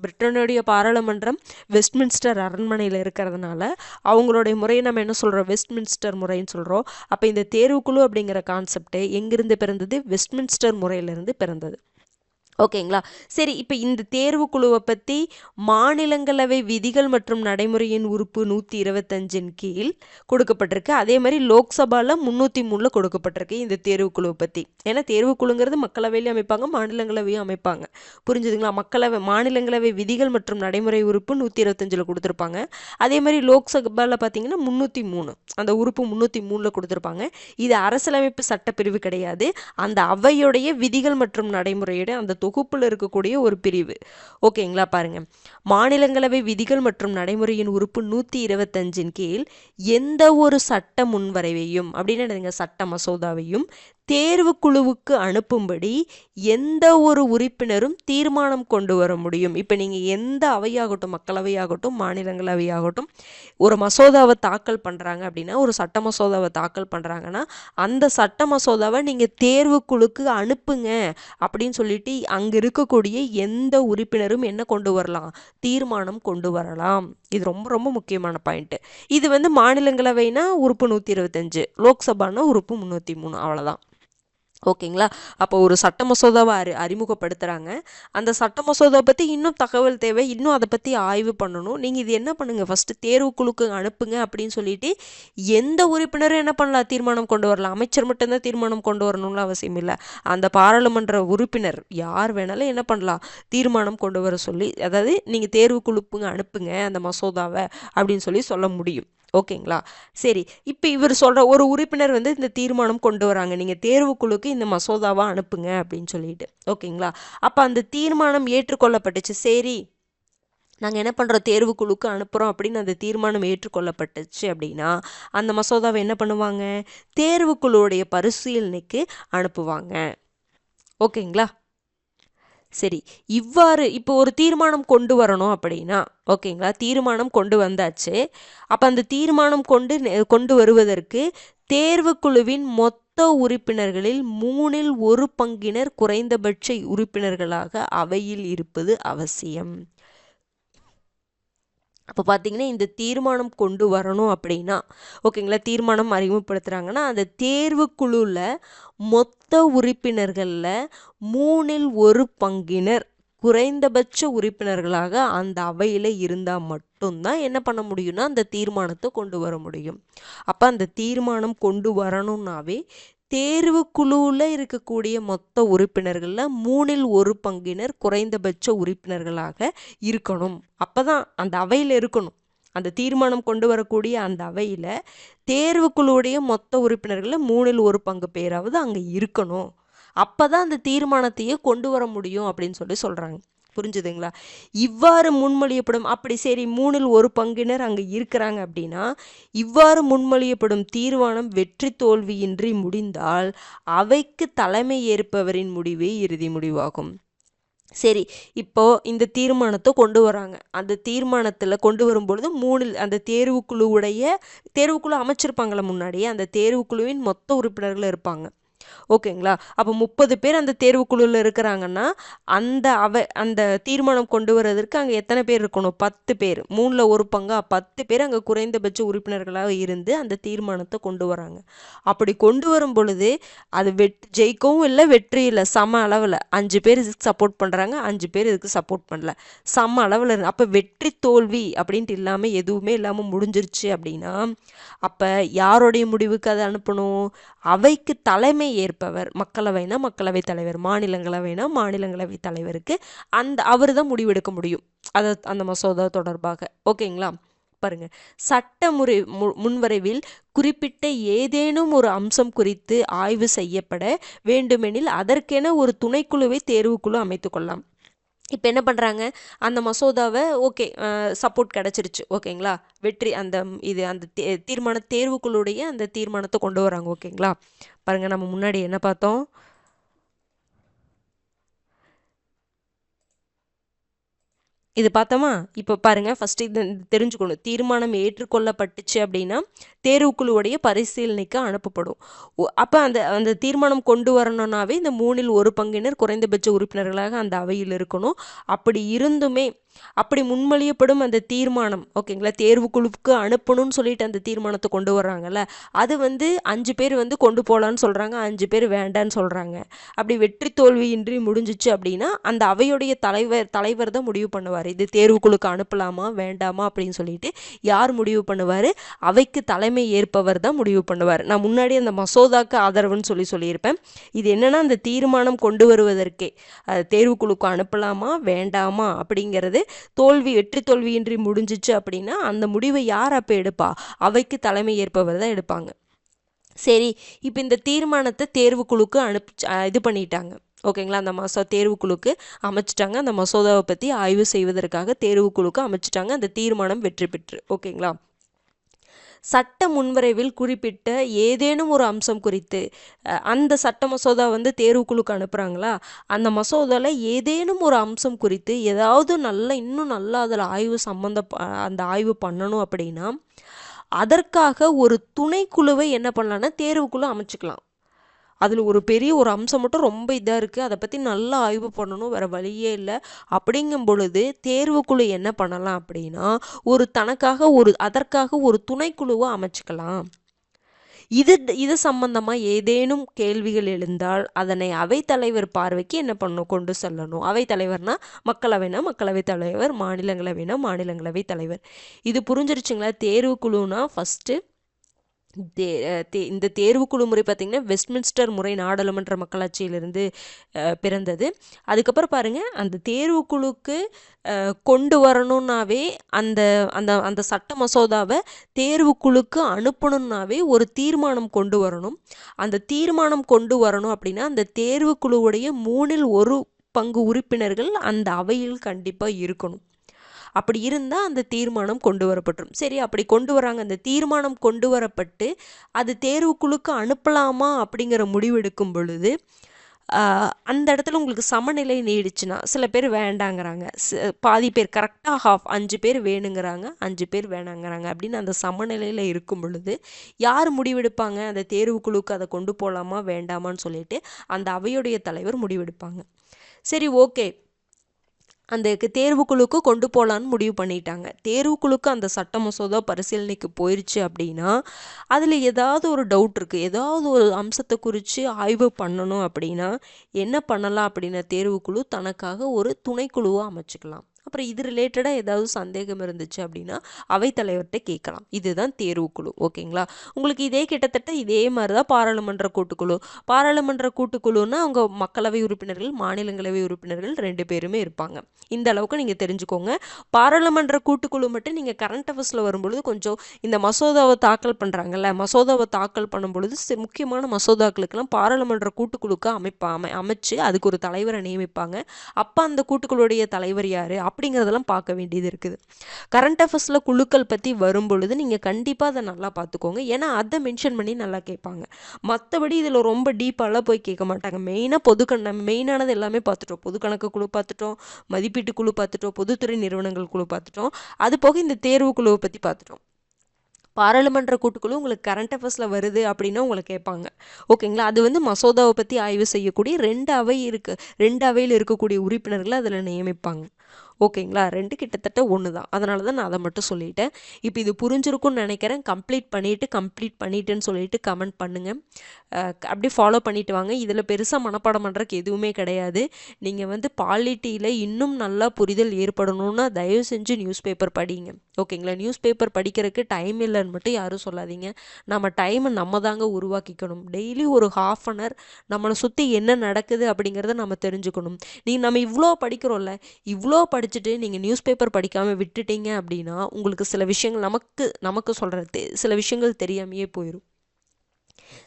பிரிட்டனுடைய பாராளுமன்றம் வெஸ்ட்மின்ஸ்டர் அரண்மனையில் இருக்கிறதுனால அவங்களுடைய முறையை நம்ம என்ன சொல்கிறோம், வெஸ்ட்மின்ஸ்டர் முறைன்னு சொல்கிறோம். அப்போ இந்த தேர்வுக்குழு அப்படிங்கிற கான்செப்டே எங்கிருந்து பிறந்தது, வெஸ்ட்மின்ஸ்டர் முறையிலிருந்து பிறந்தது. ஓகேங்களா? சரி, இப்போ இந்த தேர்வுக்குழுவை பற்றி மாநிலங்களவை விதிகள் மற்றும் நடைமுறையின் உறுப்பு 125 கீழ் கொடுக்கப்பட்டிருக்கு. அதே மாதிரி லோக்சபாவில் 303 கொடுக்கப்பட்டிருக்கு இந்த தேர்வுக்குழுவை பற்றி. ஏன்னா தேர்வுக்குழுங்கிறது மக்களவையிலையும் அமைப்பாங்க, மாநிலங்களவையும் அமைப்பாங்க. புரிஞ்சுதுங்களா? மாநிலங்களவை விதிகள் மற்றும் நடைமுறை உறுப்பு 125 கொடுத்துருப்பாங்க. அதே மாதிரி லோக்சபாவில் பார்த்தீங்கன்னா 303, அந்த உறுப்பு 303 கொடுத்துருப்பாங்க. இது அரசியலமைப்பு சட்டப்பிரிவு கிடையாது, அந்த அவையுடைய விதிகள் மற்றும் நடைமுறையுடைய அந்த தொகுப்பில் இருக்கக்கூடிய ஒரு பிரிவு. ஓகேங்களா? பாருங்க, மாநிலங்களவை விதிகள் மற்றும் நடைமுறையின் உறுப்பு 125 கீழ் எந்த ஒரு சட்ட முன்வரைவையும் அப்படின்னு சட்ட மசோதாவையும் தேர்வுக்குழுவுக்கு அனுப்பும்படி எந்த ஒரு உறுப்பினரும் தீர்மானம் கொண்டு வர முடியும். இப்போ நீங்கள் எந்த அவையாகட்டும், மக்களவையாகட்டும், மாநிலங்களவையாகட்டும், ஒரு மசோதாவை தாக்கல் பண்ணுறாங்க அப்படின்னா, ஒரு சட்ட மசோதாவை தாக்கல் பண்ணுறாங்கன்னா அந்த சட்ட மசோதாவை நீங்கள் தேர்வுக்குழுக்கு அனுப்புங்க அப்படின்னு சொல்லிட்டு அங்கே இருக்கக்கூடிய எந்த உறுப்பினரும் என்ன கொண்டு வரலாம், தீர்மானம் கொண்டு வரலாம். இது ரொம்ப ரொம்ப முக்கியமான பாயிண்ட்டு. இது வந்து மாநிலங்களவைனா உறுப்பு 125, லோக்சபானா உறுப்பு 303, அவ்வளோதான். ஓகேங்களா? அப்போ ஒரு சட்ட மசோதாவை அறிமுகப்படுத்துகிறாங்க. அந்த சட்ட மசோதாவை பற்றி இன்னும் தகவல் தேவை, இன்னும் அதை பற்றி ஆய்வு பண்ணணும். நீங்கள் இது என்ன பண்ணுங்கள், ஃபஸ்ட்டு தேர்வுக்குழுக்கு அனுப்புங்க அப்படின்னு சொல்லிட்டு எந்த உறுப்பினரும் என்ன பண்ணலாம், தீர்மானம் கொண்டு வரலாம். அமைச்சர் மட்டும்தான் தீர்மானம் கொண்டு வரணும்னு அவசியம் இல்லை. அந்த பாராளுமன்ற உறுப்பினர் யார் வேணாலும் என்ன பண்ணலாம், தீர்மானம் கொண்டு வர சொல்லி, அதாவது நீங்கள் தேர்வுக்குழுப்புங்க அனுப்புங்க அந்த மசோதாவை அப்படின்னு சொல்ல முடியும். ஓகேங்களா? சரி, இப்போ இவர் சொல்கிற ஒரு உறுப்பினர் வந்து இந்த தீர்மானம் கொண்டு வராங்க, நீங்கள் தேர்வுக்குழுக்கு இந்த மசோதாவை அனுப்புங்க அப்படின்னு சொல்லிட்டு. ஓகேங்களா? அப்போ அந்த தீர்மானம் ஏற்றுக்கொள்ளப்பட்டுச்சு. சரி, நாங்கள் என்ன பண்ணுறோம், தேர்வுக்குழுக்கு அனுப்புகிறோம் அப்படின்னு அந்த தீர்மானம் ஏற்றுக்கொள்ளப்பட்டுச்சு அப்படின்னா அந்த மசோதாவை என்ன பண்ணுவாங்க, தேர்வுக்குழுவுடைய பரிசீலனைக்கு அனுப்புவாங்க. ஓகேங்களா? சரி, இவ்வாறு இப்போ ஒரு தீர்மானம் கொண்டு வரணும் அப்படின்னா, ஓகேங்களா, தீர்மானம் கொண்டு வந்தாச்சு. அப்போ அந்த தீர்மானம் கொண்டு வருவதற்கு தேர்வுக்குழுவின் மொத்த உறுப்பினர்களில் 1/3 பங்கினர் குறைந்தபட்ச உறுப்பினர்களாக அவையில் இருப்பது அவசியம். அப்போ பார்த்தீங்கன்னா இந்த தீர்மானம் கொண்டு வரணும் அப்படின்னா ஓகேங்களா, தீர்மானம் அறிமுகப்படுத்துகிறாங்கன்னா அந்த தேர்வுக்குழுவில் மொத்த உறுப்பினர்களில் 1/3 பங்கினர் குறைந்தபட்ச உறுப்பினர்களாக அந்த அவையில் இருந்தால் மட்டும்தான் என்ன பண்ண முடியும்னா அந்த தீர்மானத்தை கொண்டு வர முடியும். அப்போ அந்த தீர்மானம் கொண்டு வரணும்னாவே தேர்வுக்குழுவில் இருக்கக்கூடிய மொத்த உறுப்பினர்களில் 1/3 பங்கினர் குறைந்தபட்ச உறுப்பினர்களாக இருக்கணும். அப்போ தான் அந்த அவையில் இருக்கணும். அந்த தீர்மானம் கொண்டு வரக்கூடிய அந்த அவையில் தேர்வுக்குழுவுடைய மொத்த உறுப்பினர்களில் 1/3 பங்கு பேராவது அங்கே இருக்கணும். அப்போ தான் அந்த தீர்மானத்தையே கொண்டு வர முடியும் அப்படின்னு சொல்கிறாங்க. புரிஞ்சுதுங்களா? இவ்வாறு முன்மொழியப்படும் அப்படி சரி 1/3 பங்கினர் அங்கே இருக்கிறாங்க அப்படின்னா இவ்வாறு முன்மொழியப்படும் தீர்மானம் வெற்றி தோல்வியின்றி முடிந்தால் அவைக்கு தலைமை ஏற்பவரின் முடிவே இறுதி முடிவாகும். சரி, இப்போ இந்த தீர்மானத்தை கொண்டு வராங்க. அந்த தீர்மானத்தில் கொண்டு வரும்பொழுது அந்த தேர்வுக்குழு அமைச்சிருப்பாங்கள முன்னாடியே அந்த தேர்வுக்குழுவின் மொத்த உறுப்பினர்கள் இருப்பாங்க. ஓகேங்களா? அப்போ 30 பேர் அந்த தேர்வுக்குழுவில் இருக்கிறாங்கன்னா அந்த தீர்மானம் கொண்டு வர்றதற்கு அங்கே எத்தனை பேர் இருக்கணும்? 10 பேர். 1/3 பங்கா 10 பேர் அங்கே குறைந்தபட்ச உறுப்பினர்களாக இருந்து அந்த தீர்மானத்தை கொண்டு வராங்க. அப்படி கொண்டு வரும் பொழுது அது ஜெயிக்கவும் இல்லை வெற்றி இல்லை, சம அளவில் 5 பேர் இதுக்கு சப்போர்ட் பண்ணுறாங்க, 5 பேர் இதுக்கு சப்போர்ட் பண்ணல, சம அளவில் இருந்து அப்போ வெற்றி தோல்வி அப்படின்ட்டு இல்லாமல் எதுவுமே இல்லாமல் முடிஞ்சிருச்சு அப்படின்னா அப்போ யாருடைய முடிவுக்கு அதை அனுப்பணும்? அவைக்கு தலைமை ஏற்பவர், மக்களவைனா மக்களவை தலைவர், மாநிலங்களவைனா மாநிலங்களவை தலைவருக்கு அவர் தான் முடிவெடுக்க முடியும் அந்த மசோதா தொடர்பாக. ஓகேங்களா? பாருங்க, சட்ட முன்வரைவில் குறிப்பிட்ட ஏதேனும் ஒரு அம்சம் குறித்து ஆய்வு செய்யப்பட வேண்டுமெனில் அதற்கென ஒரு துணைக்குழுவை தேர்வுக்குழு அமைத்து கொள்ளலாம். இப்போ என்ன பண்ணுறாங்க, அந்த மசோதாவை ஓகே சப்போர்ட் கிடச்சிருச்சு. ஓகேங்களா? வெற்றி அந்த தேர்வுக்குழுடைய அந்த தீர்மானத்தை கொண்டு வராங்க. ஓகேங்களா? பாருங்கள், நம்ம முன்னாடி என்ன பார்த்தோம்? இது பார்த்தோமா? இப்போ பாருங்கள், ஃபஸ்ட்டு இது தெரிஞ்சுக்கணும். தீர்மானம் ஏற்றுக்கொள்ளப்பட்டுச்சு அப்படின்னா தேர்வுக்குழுவுடைய பரிசீலனைக்கு அனுப்பப்படும். அப்போ அந்த தீர்மானம் கொண்டு வரணும்னாவே இந்த 1/3 பங்கினர் குறைந்தபட்ச உறுப்பினர்களாக அந்த அவையில் இருக்கணும். அப்படி இருந்துமே அப்படி முன்மொழியப்படும் அந்த தீர்மானம் ஓகேங்களா, தேர்வுக்குழுவுக்கு அனுப்பணும்னு சொல்லிட்டு அந்த தீர்மானத்தை கொண்டு வர்றாங்கல்ல, அது 5 பேர் கொண்டு போகலான்னு சொல்கிறாங்க, 5 பேர் வேண்டான்னு சொல்கிறாங்க. அப்படி வெற்றி தோல்வியின்றி முடிஞ்சிச்சு அப்படின்னா அந்த அவையுடைய தலைவர் தான் முடிவு பண்ணுவார். இது தேர்வுக்குழுக்கு அனுப்பலாமா வேண்டாமா அப்படின்னு சொல்லிட்டு யார் முடிவு பண்ணுவார்? அவைக்கு தலைமை ஏற்பவர் தான் முடிவு பண்ணுவார். நான் முன்னாடி அந்த மசோதாக்கு ஆதரவுன்னு சொல்லியிருப்பேன். இது என்னன்னா அந்த தீர்மானம் கொண்டு வருவதற்கே தேர்வுக்குழுக்கு அனுப்பலாமா வேண்டாமா அப்படிங்கிறது வெற்றி தோல்வியின்றி முடிஞ்சிச்சு அப்படின்னா அந்த முடிவை யார் அப்போ எடுப்பா? அவைக்கு தலைமை ஏற்பவர் தான் எடுப்பாங்க. சரி, இப்போ இந்த தீர்மானத்தை தேர்வுக்குழுக்கு இது பண்ணிட்டாங்க. ஓகேங்களா? அந்த தேர்வுக்குழுக்கு அமைச்சிட்டாங்க. அந்த மசோதாவை பற்றி ஆய்வு செய்வதற்காக தேர்வுக்குழுக்கு அமைச்சிட்டாங்க. அந்த தீர்மானம் வெற்றி பெற்று. ஓகேங்களா? சட்ட முன்வரைவில் குறிப்பிட்ட ஏதேனும் ஒரு அம்சம் குறித்து அந்த சட்ட மசோதா தேர்வுக்குழுக்கு அனுப்புகிறாங்களா, அந்த மசோதாவில் ஏதேனும் ஒரு அம்சம் குறித்து ஏதாவது இன்னும் நல்லா அதில் அந்த ஆய்வு பண்ணணும் அப்படின்னா அதற்காக ஒரு துணைக்குழுவை என்ன பண்ணலான்னா தேர்வுக்குழு அமைச்சிக்கலாம். அதில் ஒரு பெரிய ஒரு அம்சம் மட்டும் ரொம்ப இதாக இருக்குது, அதை பற்றி நல்லா ஆய்வு பண்ணணும், வேறு வழியே இல்லை. அப்படிங்கும் பொழுது தேர்வுக்குழு என்ன பண்ணலாம் அப்படின்னா அதற்காக ஒரு துணைக்குழுவை அமைச்சிக்கலாம். இது சம்பந்தமாக ஏதேனும் கேள்விகள் எழுந்தால் அதனை அவைத்தலைவர் பார்வைக்கு என்ன பண்ணணும்? கொண்டு செல்லணும். அவைத்தலைவர்னா மக்களவைனா மக்களவை தலைவர், மாநிலங்களவைனா மாநிலங்களவை தலைவர். இது புரிஞ்சிருச்சுங்களா? தேர்வுக்குழுனா ஃபஸ்ட்டு இந்த தேர்வுக்குழு முறை பார்த்திங்கன்னா வெஸ்ட்மின்ஸ்டர் முறை நாடாளுமன்ற மக்களாட்சியிலிருந்து பிறந்தது. அதுக்கப்புறம் பாருங்கள், அந்த தேர்வுக்குழுக்கு கொண்டு வரணுன்னாவே அந்த அந்த அந்த சட்ட மசோதாவை தேர்வுக்குழுக்கு அனுப்பணுன்னாவே ஒரு தீர்மானம் கொண்டு வரணும். அந்த தீர்மானம் கொண்டு வரணும் அப்படின்னா அந்த தேர்வுக்குழுவுடைய 1/3 பங்கு உறுப்பினர்கள் அந்த அவையில் கண்டிப்பாக இருக்கணும். அப்படி இருந்தால் அந்த தீர்மானம் கொண்டு வரப்பட்டுரும். சரி, அப்படி கொண்டு வராங்க. அந்த தீர்மானம் கொண்டு வரப்பட்டு அது தேர்வுக்குழுக்கு அனுப்பலாமா அப்படிங்கிற முடிவெடுக்கும் பொழுது அந்த இடத்துல உங்களுக்கு சமநிலை நீடிச்சுன்னா சில பேர் வேண்டாங்கிறாங்க, பாதி பேர் கரெக்டாக ஹாஃப் 5 பேர் வேணுங்கிறாங்க, 5 பேர் வேணாங்கிறாங்க அப்படின்னு அந்த சமநிலையில் இருக்கும் பொழுது யார் முடிவெடுப்பாங்க? அந்த தேர்வுக்குழுக்கு அதை கொண்டு போகலாமா வேண்டாமான்னு சொல்லிட்டு அந்த அவையுடைய தலைவர் முடிவெடுப்பாங்க. சரி, ஓகே, அந்த தேர்வுக்குழுக்கு கொண்டு போகலான்னு முடிவு பண்ணிட்டாங்க. தேர்வுக்குழுக்கு அந்த சட்ட மசோதா பரிசீலனைக்கு போயிடுச்சு அப்படின்னா அதில் ஏதாவது ஒரு டவுட் இருக்குது, ஏதாவது ஒரு அம்சத்தை குறித்து ஆய்வு பண்ணணும் அப்படின்னா என்ன பண்ணலாம் அப்படின்னா தேர்வுக்குழு தனக்காக ஒரு துணைக்குழுவாக அமைச்சுக்கலாம். அப்புறம் இது ரிலேட்டடாக ஏதாவது சந்தேகம் இருந்துச்சு அப்படின்னா அவைத்தலைவர்கிட்ட கேட்கலாம். இதுதான் தேர்வுக்குழு. ஓகேங்களா? உங்களுக்கு கிட்டத்தட்ட இதே மாதிரி தான் பாராளுமன்ற கூட்டுக்குழு. பாராளுமன்ற கூட்டுக்குழுன்னா அவங்க மக்களவை உறுப்பினர்கள், மாநிலங்களவை உறுப்பினர்கள் 2 பேருமே இருப்பாங்க. இந்த அளவுக்கு நீங்கள் தெரிஞ்சுக்கோங்க. பாராளுமன்ற கூட்டுக்குழு மட்டும் நீங்கள் கரண்ட் அஃபேர்ஸில் வரும்பொழுது கொஞ்சம் இந்த மசோதாவை தாக்கல் பண்ணுறாங்கல்ல, மசோதாவை தாக்கல் பண்ணும் பொழுது முக்கியமான மசோதாக்களுக்கெல்லாம் பாராளுமன்ற கூட்டுக்குழுக்கு அமைச்சு அதுக்கு ஒரு தலைவரை நியமிப்பாங்க. அப்போ அந்த கூட்டுக்குழுடைய தலைவர் யார் அப்படிங்கிறதெல்லாம் பார்க்க வேண்டியது இருக்குது. கரண்ட் அஃபேர்ஸில் குழுக்கள் பற்றி வரும்பொழுது நீங்கள் கண்டிப்பாக அதை நல்லா பார்த்துக்கோங்க. ஏன்னா அதை மென்ஷன் பண்ணி நல்லா கேட்பாங்க. மற்றபடி இதில் ரொம்ப டீப்பாலாம் போய் கேட்க மாட்டாங்க. மெயினாக மெயினானது எல்லாமே பார்த்துட்டோம். பொது கணக்கு குழு பார்த்துட்டோம், மதிப்பீட்டு குழு பார்த்துட்டோம், பொதுத்துறை நிறுவனங்கள் குழு பார்த்துட்டோம், அது போக இந்த தேர்வு குழுவை பற்றி பார்த்துட்டோம். பாராளுமன்ற கூட்டுக்குழு உங்களுக்கு கரண்ட் அஃபேர்ஸில் வருது அப்படின்னா உங்களை கேட்பாங்க. ஓகேங்களா? அது வந்து மசோதாவை பற்றி ஆய்வு செய்யக்கூடிய 2 அவை இருக்குது. 2 அவையில் இருக்கக்கூடிய உறுப்பினர்களை அதில் நியமிப்பாங்க. ஓகேங்களா? 2 கிட்டத்தட்ட ஒன்று தான். அதனால தான் நான் அதை மட்டும் சொல்லிட்டேன். இப்போ இது புரிஞ்சிருக்கும்னு நினைக்கிறேன். கம்ப்ளீட் பண்ணிட்டேன்னு சொல்லிட்டு கமெண்ட் பண்ணுங்கள். அப்படியே ஃபாலோ பண்ணிட்டு வாங்க. இதில் பெருசாக மனப்பாடம் பண்ணுறதுக்கு எதுவுமே கிடையாது. நீங்கள் வந்து பாலிட்டியில் இன்னும் நல்லா புரிதல் ஏற்படணும்னா தயவு செஞ்சு நியூஸ் பேப்பர் படிங்க. ஓகேங்களா? நியூஸ் பேப்பர் படிக்கிறதுக்கு டைம் இல்லைன்னு மட்டும் யாரும் சொல்லாதீங்க. நம்ம டைமை நம்ம தாங்க உருவாக்கிக்கணும். டெய்லி ஒரு ½ அன் ஹவர் நம்மளை சுற்றி என்ன நடக்குது அப்படிங்கிறத நம்ம தெரிஞ்சுக்கணும். நம்ம இவ்வளோ படிக்கிறோம்ல, இவ்வளோ படிச்சுட்டு நீங்கள் நியூஸ் பேப்பர் படிக்காமல் விட்டுட்டீங்க அப்படின்னா உங்களுக்கு சில விஷயங்கள் நமக்கு சொல்கிறது சில விஷயங்கள் தெரியாமையே போயிடும்.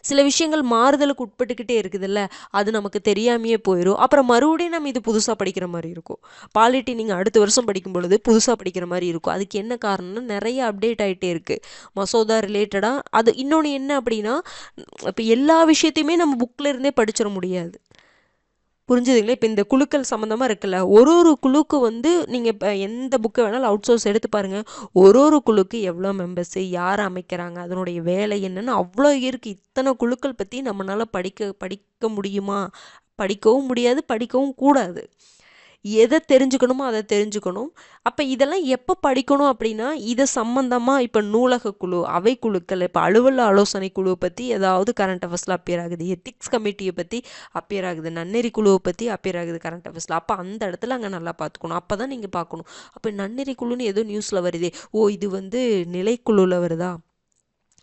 சில விஷயங்கள் மாறுதலுக்கு உட்பட்டுக்கிட்டே இருக்குதுல்ல, அது நமக்கு தெரியாமையே போயிடும். அப்புறம் மறுபடியும் நம்ம இது புதுசாக படிக்கிற மாதிரி இருக்கும். பாலிட்டி நீங்கள் அடுத்த வருஷம் படிக்கும் பொழுது புதுசாக படிக்கிற மாதிரி இருக்கும். அதுக்கு என்ன காரணம்னா நிறைய அப்டேட் ஆகிட்டே இருக்குது மசோதா ரிலேட்டடாக. அது இன்னொன்று என்ன அப்படின்னா, இப்போ எல்லா விஷயத்தையுமே நம்ம புக்கில் இருந்தே படிச்சிட முடியாது. புரிஞ்சுதுங்களா? இப்போ இந்த குழுக்கள் சம்மந்தமாக இருக்குல்ல, ஒரு குழுக்கு வந்து நீங்கள் இப்போ எந்த புக்கை வேணாலும் அவுட் சோர்ஸ் எடுத்து பாருங்கள். ஒரு குழுக்கு எவ்வளோ மெம்பர்ஸு, யார் அமைக்கிறாங்க, அதனுடைய வேலை என்னன்னு அவ்வளோ இருக்குது. இத்தனை குழுக்கள் பற்றி நம்மளால் படிக்க முடியுமா? படிக்கவும் முடியாது, படிக்கவும் கூடாது. எதை தெரிஞ்சுக்கணுமோ அதை தெரிஞ்சுக்கணும். அப்போ இதெல்லாம் எப்போ படிக்கணும் அப்படின்னா இதை சம்மந்தமாக இப்போ நூலக குழு, அவை குழுக்கள், இப்போ அலுவலக ஆலோசனை குழுவை பற்றி ஏதாவது கரண்ட் அஃபேர்ஸில் அப்பியர் ஆகுது, எத்திக்ஸ் கமிட்டியை பற்றி அப்பியர் ஆகுது, நன்னெறி குழுவை பற்றி அப்பியர் ஆகுது கரண்ட் அஃபேர்ஸில். அப்போ அந்த இடத்துல அங்கே நல்லா பார்த்துக்கணும். அப்போ தான் நீங்கள் பார்க்கணும். அப்போ நன்னெறி குழுன்னு ஏதோ நியூஸில் வருதே, ஓ இது வந்து நிலைக்குழுவில் வருதா,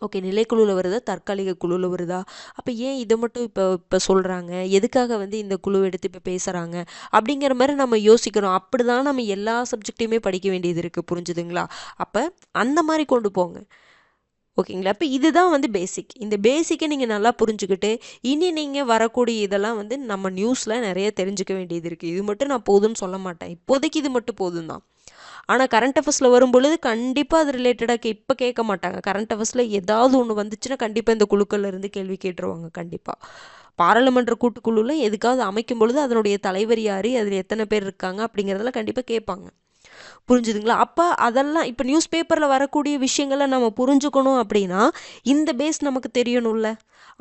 ஓகே நிலைக்குழுவில் வருதா, தற்காலிக குழுவில் வருதா, அப்போ ஏன் இதை மட்டும் இப்போ சொல்கிறாங்க, எதுக்காக வந்து இந்த குழு எடுத்து இப்போ பேசுகிறாங்க அப்படிங்கிற மாதிரி நம்ம யோசிக்கணும். அப்படி தான் நம்ம எல்லா சப்ஜெக்டையுமே படிக்க வேண்டியது இருக்குது. புரிஞ்சுதுங்களா? அப்போ அந்த மாதிரி கொண்டு போங்க. ஓகேங்களா? அப்போ இதுதான் வந்து பேசிக். இந்த பேசிக்கை நீங்கள் நல்லா புரிஞ்சுக்கிட்டு இனி நீங்கள் வரக்கூடிய இதெல்லாம் வந்து நம்ம நியூஸில் நிறைய தெரிஞ்சுக்க வேண்டியது இருக்குது. இது மட்டும் நான் போதும்னு சொல்ல மாட்டேன். இப்போதைக்கு இது மட்டும் போதும் தான். ஆனால் கரண்ட் அஃபேர்ஸில் வரும்பொழுது கண்டிப்பாக அது ரிலேட்டடாக இப்போ கேட்க மாட்டாங்க. கரண்ட் அஃபேர்ஸில் ஏதாவது ஒன்று வந்துச்சுன்னா கண்டிப்பாக இந்த குழுக்கள்ல இருந்து கேள்வி கேட்டுருவாங்க. கண்டிப்பாக பாராளுமன்ற கூட்டுக்குழுவில் எதுக்காவது அமைக்கும் பொழுது அதனுடைய தலைவர் யார், அதில் எத்தனை பேர் இருக்காங்க அப்படிங்கிறதெல்லாம் கண்டிப்பாக கேட்பாங்க. புரிஞ்சுதுங்களா? அப்போ அதெல்லாம் இப்போ நியூஸ் பேப்பரில் வரக்கூடிய விஷயங்களை நம்ம புரிஞ்சுக்கணும் அப்படின்னா இந்த பேஸ் நமக்கு தெரியணும்ல.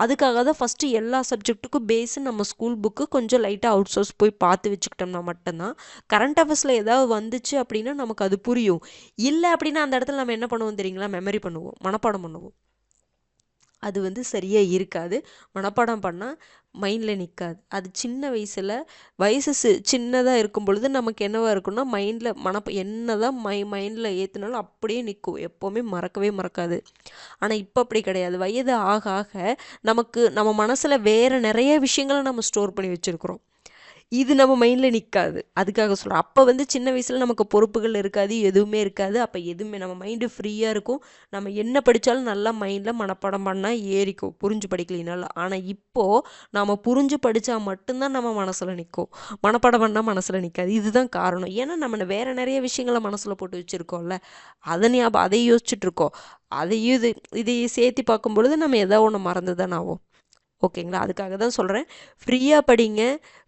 அதுக்காக தான் ஃபஸ்ட்டு எல்லா சப்ஜெக்ட்டுக்கும் பேஸு நம்ம ஸ்கூல் புக்கு கொஞ்சம் லைட்டாக அவுட் சோர்ஸ் போய் பார்த்து வச்சுக்கிட்டோம்னா மட்டும்தான் கரண்ட் அஃபேர்ஸில் ஏதாவது வந்துச்சு அப்படின்னா நமக்கு அது புரியும். இல்லை அப்படின்னா அந்த இடத்துல நம்ம என்ன பண்ணுவோம் தெரியுங்களா? மெமரி பண்ணுவோம், மனப்பாடம் பண்ணுவோம். அது வந்து சரியாக இருக்காது. மனப்பாடம் பண்ணால் மைண்டில் நிற்காது. அது சின்ன வயசு சின்னதாக இருக்கும் பொழுது நமக்கு என்னவாக இருக்குன்னா மைண்டில் என்ன தான் மைண்டில் ஏற்றுனாலும் அப்படியே நிற்கும். எப்போவுமே மறக்கவே மறக்காது. ஆனால் இப்போ அப்படி கிடையாது. வயது ஆக ஆக நம்ம மனசில் வேறு நிறைய விஷயங்களை நம்ம ஸ்டோர் பண்ணி வச்சுருக்குறோம். இது நம்ம மைண்டில் நிற்காது. அதுக்காக சொல்கிறோம். அப்போ வந்து சின்ன வயசில் நமக்கு பொறுப்புகள் இருக்காது, எதுவுமே இருக்காது. அப்போ எதுவுமே நம்ம மைண்டு ஃப்ரீயாக இருக்கும். நம்ம என்ன படித்தாலும் நல்லா மைண்டில் மனப்பாடம் பண்ணால் ஏறிக்கும், புரிஞ்சு படிக்கலினாலும். ஆனால் இப்போது நாம் புரிஞ்சு படித்தா மட்டும்தான் நம்ம மனசில் நிற்கும். மனப்பாடம் பண்ணால் மனசில் நிற்காது. இதுதான் காரணம். ஏன்னா நம்ம வேறு நிறைய விஷயங்களை மனசில் போட்டு வச்சுருக்கோம்ல, அதை யோசிச்சுட்ருக்கோம். இதையும் சேர்த்து பார்க்கும் பொழுது நம்ம எதோ ஒன்று மறந்து தானே ஆகும். ஓகேங்களா? அதுக்காக தான் சொல்கிறேன், ஃப்ரீயாக படிங்க.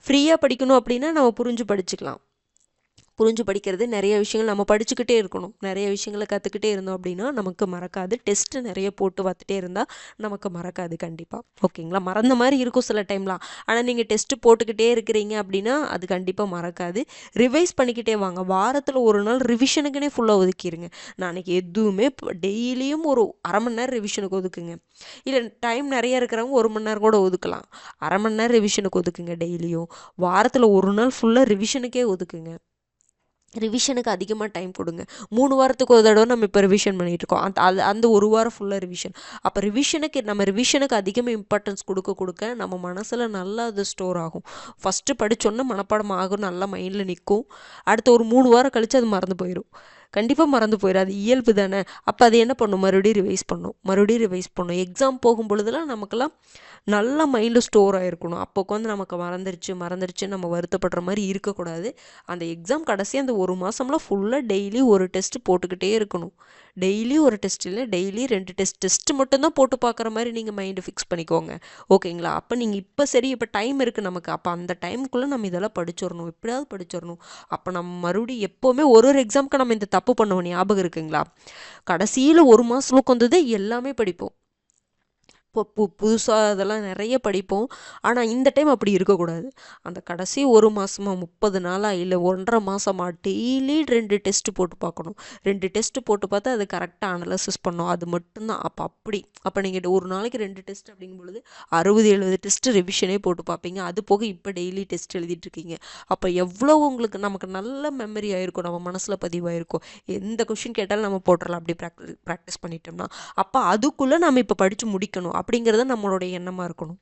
ஃப்ரீயாக படிக்கணும் அப்படின்னா நம்ம புரிஞ்சு படிச்சுக்கலாம். புரிஞ்சு படிக்கிறது நிறைய விஷயங்கள் நம்ம படிச்சுக்கிட்டே இருக்கணும். நிறைய விஷயங்களை கற்றுக்கிட்டே இருந்தோம் அப்படின்னா நமக்கு மறக்காது. டெஸ்ட்டு நிறைய போட்டு பார்த்துட்டே இருந்தால் நமக்கு மறக்காது கண்டிப்பாக. ஓகேங்களா? மறந்த மாதிரி இருக்கும் சில டைம்லாம். ஆனால் நீங்கள் டெஸ்ட்டு போட்டுக்கிட்டே இருக்கிறீங்க அப்படின்னா அது கண்டிப்பாக மறக்காது. ரிவைஸ் பண்ணிக்கிட்டே வாங்க. வாரத்தில் ஒரு நாள் ரிவிஷனுக்குனே ஃபுல்லாக ஒதுக்கிடுங்க. நான் அன்றைக்கி எதுவுமே டெய்லியும் ஒரு அரை மணி நேரம் ரிவிஷனுக்கு ஒதுக்குங்க. இல்லை டைம் நிறைய இருக்கிறவங்க 1 மணி நேரம் கூட ஒதுக்கலாம். அரை மணி நேரம் ரிவிஷனுக்கு ஒதுக்குங்க டெய்லியும். வாரத்தில் ஒரு நாள் ஃபுல்லாக ரிவிஷனுக்கே ஒதுக்குங்க. ரிவிஷனுக்கு அதிகமாக டைம் கொடுங்க. 3 வாரத்துக்கு ஒரு தடவை நம்ம இப்போ ரிவிஷன் பண்ணிகிட்ருக்கோம். அந்த ஒரு வாரம் ஃபுல்லாக ரிவிஷன். அப்போ ரிவிஷனுக்கு அதிகமாக இம்பார்ட்டன்ஸ் கொடுக்க நம்ம மனசில் நல்லா அது ஸ்டோர் ஆகும். ஃபஸ்ட்டு படித்தோன்னா மனப்பாடம் ஆகும், நல்லா மைண்டில் நிற்கும். அடுத்த ஒரு 3 வாரம் கழித்து அது மறந்து போயிடும். கண்டிப்பாக மறந்து போயிடும். அது இயல்பு தானே. அப்போ அது என்ன பண்ணும், மறுபடியும் ரிவைஸ் பண்ணும். எக்ஸாம் போகும் பொழுதுலாம் நமக்கெல்லாம் நல்லா மைண்டில் ஸ்டோர் ஆகிருக்கணும். அப்போ உட்காந்து நமக்கு மறந்துருச்சு நம்ம வருத்தப்படுற மாதிரி இருக்கக்கூடாது. அந்த எக்ஸாம் கடைசி அந்த 1 மாதம்லாம் ஃபுல்லாக டெய்லி ஒரு டெஸ்ட்டு போட்டுக்கிட்டே இருக்கணும். டெய்லி ஒரு டெஸ்ட் இல்லை, டெய்லி 2 டெஸ்ட்டு மட்டும்தான் போட்டு பார்க்குற மாதிரி நீங்கள் மைண்டை ஃபிக்ஸ் பண்ணிக்கோங்க. ஓகேங்களா? அப்போ நீங்கள் இப்போ டைம் இருக்குது நமக்கு. அப்போ அந்த டைமுக்குள்ளே நம்ம இதெல்லாம் படிச்சிடணும், எப்படியாவது படிச்சிடணும். அப்போ நம்ம மறுபடியும் எப்போவுமே ஒரு எக்ஸாமுக்கு நம்ம இந்த தப்பு பண்ணுவோம், ஞாபகம் இருக்குங்களா? கடைசியில் 1 மாதம் உட்காந்தது எல்லாமே படிப்போம். இப்போ புதுசாக அதெல்லாம் நிறைய படிப்போம். ஆனால் இந்த டைம் அப்படி இருக்கக்கூடாது. அந்த கடைசி 1 மாதமா 30 நாளாக இல்லை 1.5 மாதமா டெய்லி 2 டெஸ்ட்டு போட்டு பார்க்கணும். 2 டெஸ்ட்டு போட்டு பார்த்தா அது கரெக்டாக அனலைசிஸ் பண்ணணும். அது மட்டும்தான். அப்போ நீங்கள் ஒரு நாளைக்கு 2 டெஸ்ட் அப்படிங்கும்பொழுது 60-70 டெஸ்ட்டு ரிவிஷனே போட்டு பார்ப்பீங்க. அது போக இப்போ டெய்லி டெஸ்ட் எழுதிட்டுருக்கீங்க. அப்போ எவ்வளோ உங்களுக்கு நமக்கு நல்ல மெமரி ஆகிருக்கும், நம்ம மனசில் பதிவாயிருக்கும். எந்த கொஷின் கேட்டாலும் நம்ம போட்டுடலாம் அப்படி ப்ராக்டிஸ் பண்ணிட்டோம்னா. அப்போ அதுக்குள்ளே நம்ம இப்போ படித்து முடிக்கணும் அப்படிங்கிறது நம்மளுடைய எண்ணமாக இருக்கணும்.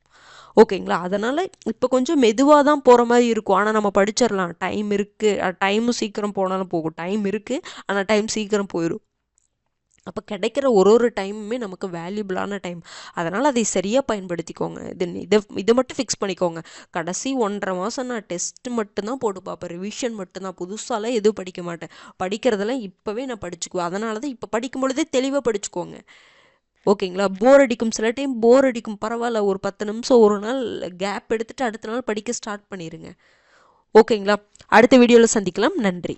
ஓகேங்களா? அதனால் இப்போ கொஞ்சம் மெதுவாக தான் போகிற மாதிரி இருக்கும். ஆனால் நம்ம படிச்சிடலாம். டைம் இருக்குது. டைமும் சீக்கிரம் போனாலும் போகும். டைம் இருக்குது, ஆனால் டைம் சீக்கிரம் போயிடும். அப்போ கிடைக்கிற ஒரு டைமுமே நமக்கு வேல்யூபிளான டைம். அதனால் அதை சரியாக பயன்படுத்திக்கோங்க. இதை மட்டும் ஃபிக்ஸ் பண்ணிக்கோங்க. கடைசி 1.5 மாதம் நான் டெஸ்ட்டு மட்டும்தான் போட்டு பார்ப்பேன், ரிவிஷன் மட்டும்தான். புதுசாலாம் எதுவும் படிக்க மாட்டேன். படிக்கிறதெல்லாம் இப்போவே நான் படிச்சுக்குவேன். அதனால தான் இப்போ படிக்கும் பொழுதே தெளிவாக படிச்சுக்கோங்க. ஓகேங்களா? சில டைம் போர் அடிக்கும், பரவாயில்ல. ஒரு 10 நிமிஷம் ஒரு நாள் கேப் எடுத்துகிட்டு அடுத்த நாள் படிக்க ஸ்டார்ட் பண்ணிடுங்க. ஓகேங்களா? அடுத்த வீடியோவில் சந்திக்கலாம். நன்றி.